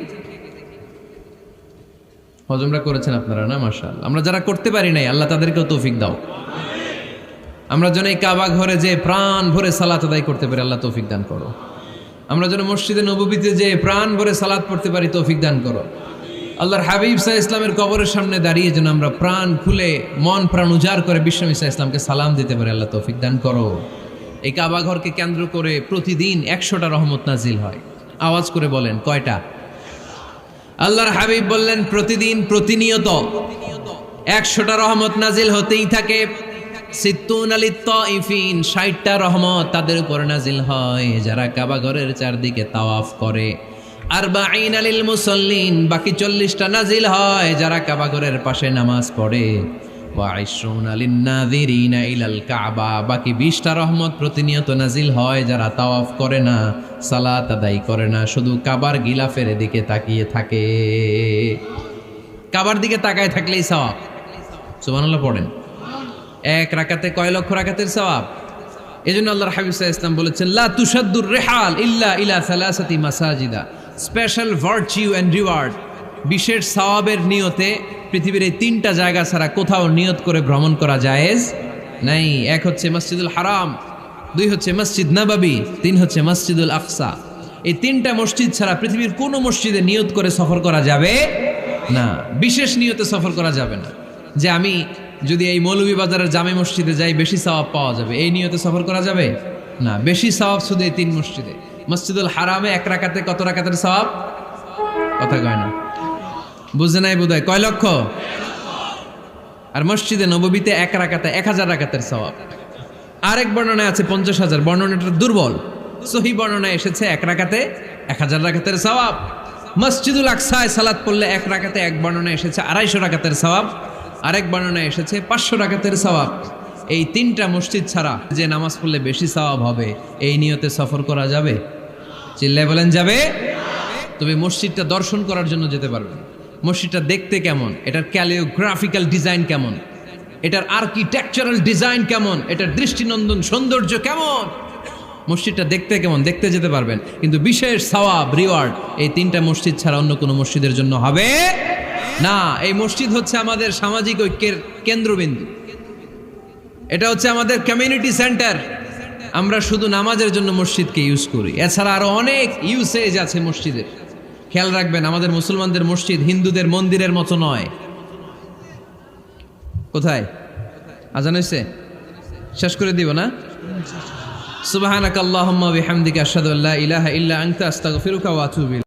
হজ উমরা করেছেন আপনারা না? মাশাআল্লাহ। আমরা যারা করতে পারি নাই, আল্লাহ তাদেরকেও তৌফিক দাও। আমরা যেন এই কাবা ঘরে যে প্রাণ ভরে সালাত আদায় করতে পারি, আল্লাহ তৌফিক দান করো। আমরা যেন মসজিদে নববীতে যে প্রাণ ভরে সালাত পড়তে পারি, তৌফিক দান করো। আল্লাহর হাবিব সাল্লাল্লাহু আলাইহি ইসলামের কবরের সামনে দাঁড়িয়ে যেন আমরা প্রাণ খুলে মন প্রাণ উজাড় করে বিশ্বনবী সাল্লাল্লাহু আলাইহি ইসলামকে সালাম দিতে পারি, আল্লাহ তৌফিক দান করো। এই কাবা ঘরকে কেন্দ্র করে প্রতিদিন 100টা রহমত নাজিল হয়। আওয়াজ করে বলেন, কয়টা? আল্লাহর হাবিব বললেন প্রতিদিন, প্রতিনিয়ত 100টা রহমত নাজিল হতেই থাকে। 60টা রহমত তাদের উপর নাজিল হয় যারা কাবা ঘরের চারদিকে তাওয়াফ করে। 40 লিল মুসাল্লিন, বাকি 40টা নাজিল হয় যারা কাবা ঘরের পাশে নামাজ পড়ে। 20 লিন নাযিরিনা ইলাল কাবা, বাকি 20টা রহমত প্রতিনিয়ত নাজিল হয় যারা তাওয়াফ করে না, সালাত আদায় করে না, শুধু কাবার গিলাফের দিকে তাকিয়ে থাকে। কাবার দিকে তাকায় থাকলেই সওয়াব। সুবহানাল্লাহ পড়েন। 1 রাকাতে কয় লক্ষ রাকাতের সওয়াব? এজন্য আল্লাহর হাবিব সাল্লাল্লাহু আলাইহি ওয়াসাল্লাম বলেছেন, লা তুশাদ্দুর রিহাল ইল্লা ইলা সালাসাতি মাসাজিদা। স্পেশাল ভার্চু এন্ড রিওয়ার্ড, বিশেষ সওয়াবের নিয়তে পৃথিবীর এই 3টা জায়গা ছাড়া কোথাও নিয়ত করে ভ্রমণ করা জায়েজ নাই। 1 হচ্ছে মসজিদুল হারাম, 2 হচ্ছে মসজিদ নববী, 3 হচ্ছে মসজিদুল আকসা। এই 3টা মসজিদ ছাড়া পৃথিবীর কোনো মসজিদে নিয়ত করে সফর করা যাবে না। বিশেষ নিয়তে সফর করা যাবে না, যে আমি যদি এই মৌলভীবাজারের জামে মসজিদে যাই বেশি সওয়াব পাওয়া যাবে, এই নিয়তে সফর করা যাবে না। বেশি সওয়াব শুধু এই 3 মসজিদে। মসজিদুল হারামে 1 রাকাতে কত রাকাতের সওয়াব? কথা কয় না, বুঝে নাই বোধহয়। কয় লক্ষ? আর মসজিদে নববীতে 1 রাকাতে 1000 রাকাতের সওয়াব। আরেক বর্ণনায় আছে 50,000, বর্ণনাটা দুর্বল। সহিহ বর্ণনায় এসেছে 1 রাকাতে 1000 রাকাতের সওয়াব। মসজিদুল আকসায় সালাত পড়লে 1 রাকাতে, এক বর্ণনায় এসেছে 250 রাকাতের সওয়াব, আরেক বর্ণনায় এসেছে 500 রাকাতের সওয়াব। এই 3টা মসজিদ ছাড়া যে নামাজ পড়লে বেশি সওয়াব হবে, এই নিয়তে সফর করা যাবে? চিল্লায় বলেন, যাবে। তবে মসজিদটা দর্শন করার জন্য যেতে পারবেন। মসজিদটা দেখতে কেমন, এটার ক্যালিওগ্রাফিক্যাল ডিজাইন কেমন, এটার আর্কিটেকচারাল ডিজাইন কেমন, এটার দৃষ্টিনন্দন সৌন্দর্য কেমন, মসজিদটা দেখতে কেমন, দেখতে যেতে পারবেন। কিন্তু বিশেষ সওয়াব, রিওয়ার্ড এই 3টা মসজিদ ছাড়া অন্য কোনো মসজিদের জন্য হবে না। এই মসজিদ হচ্ছে আমাদের সামাজিক ঐক্যের কেন্দ্রবিন্দু, এটা হচ্ছে আমাদের কমিউনিটি সেন্টার। আমরা শুধু নামাজের জন্য মসজিদকে ইউজ করি, এছাড়া আরো অনেক ইউসেজ আছে মসজিদের। খেয়াল রাখবেন, আমাদের মুসলমানদের মসজিদ হিন্দুদের মন্দিরের মতো নয়। কোথায় আজান হইছে? শেষ করে দিব না? সুবহানাকাল্লাহুম্মা ওয়া বিহামদিকা আশহাদু আল্লা ইলাহা ইল্লা আনতা আস্তাগফিরুকা ওয়া আতুবু ইলাইক।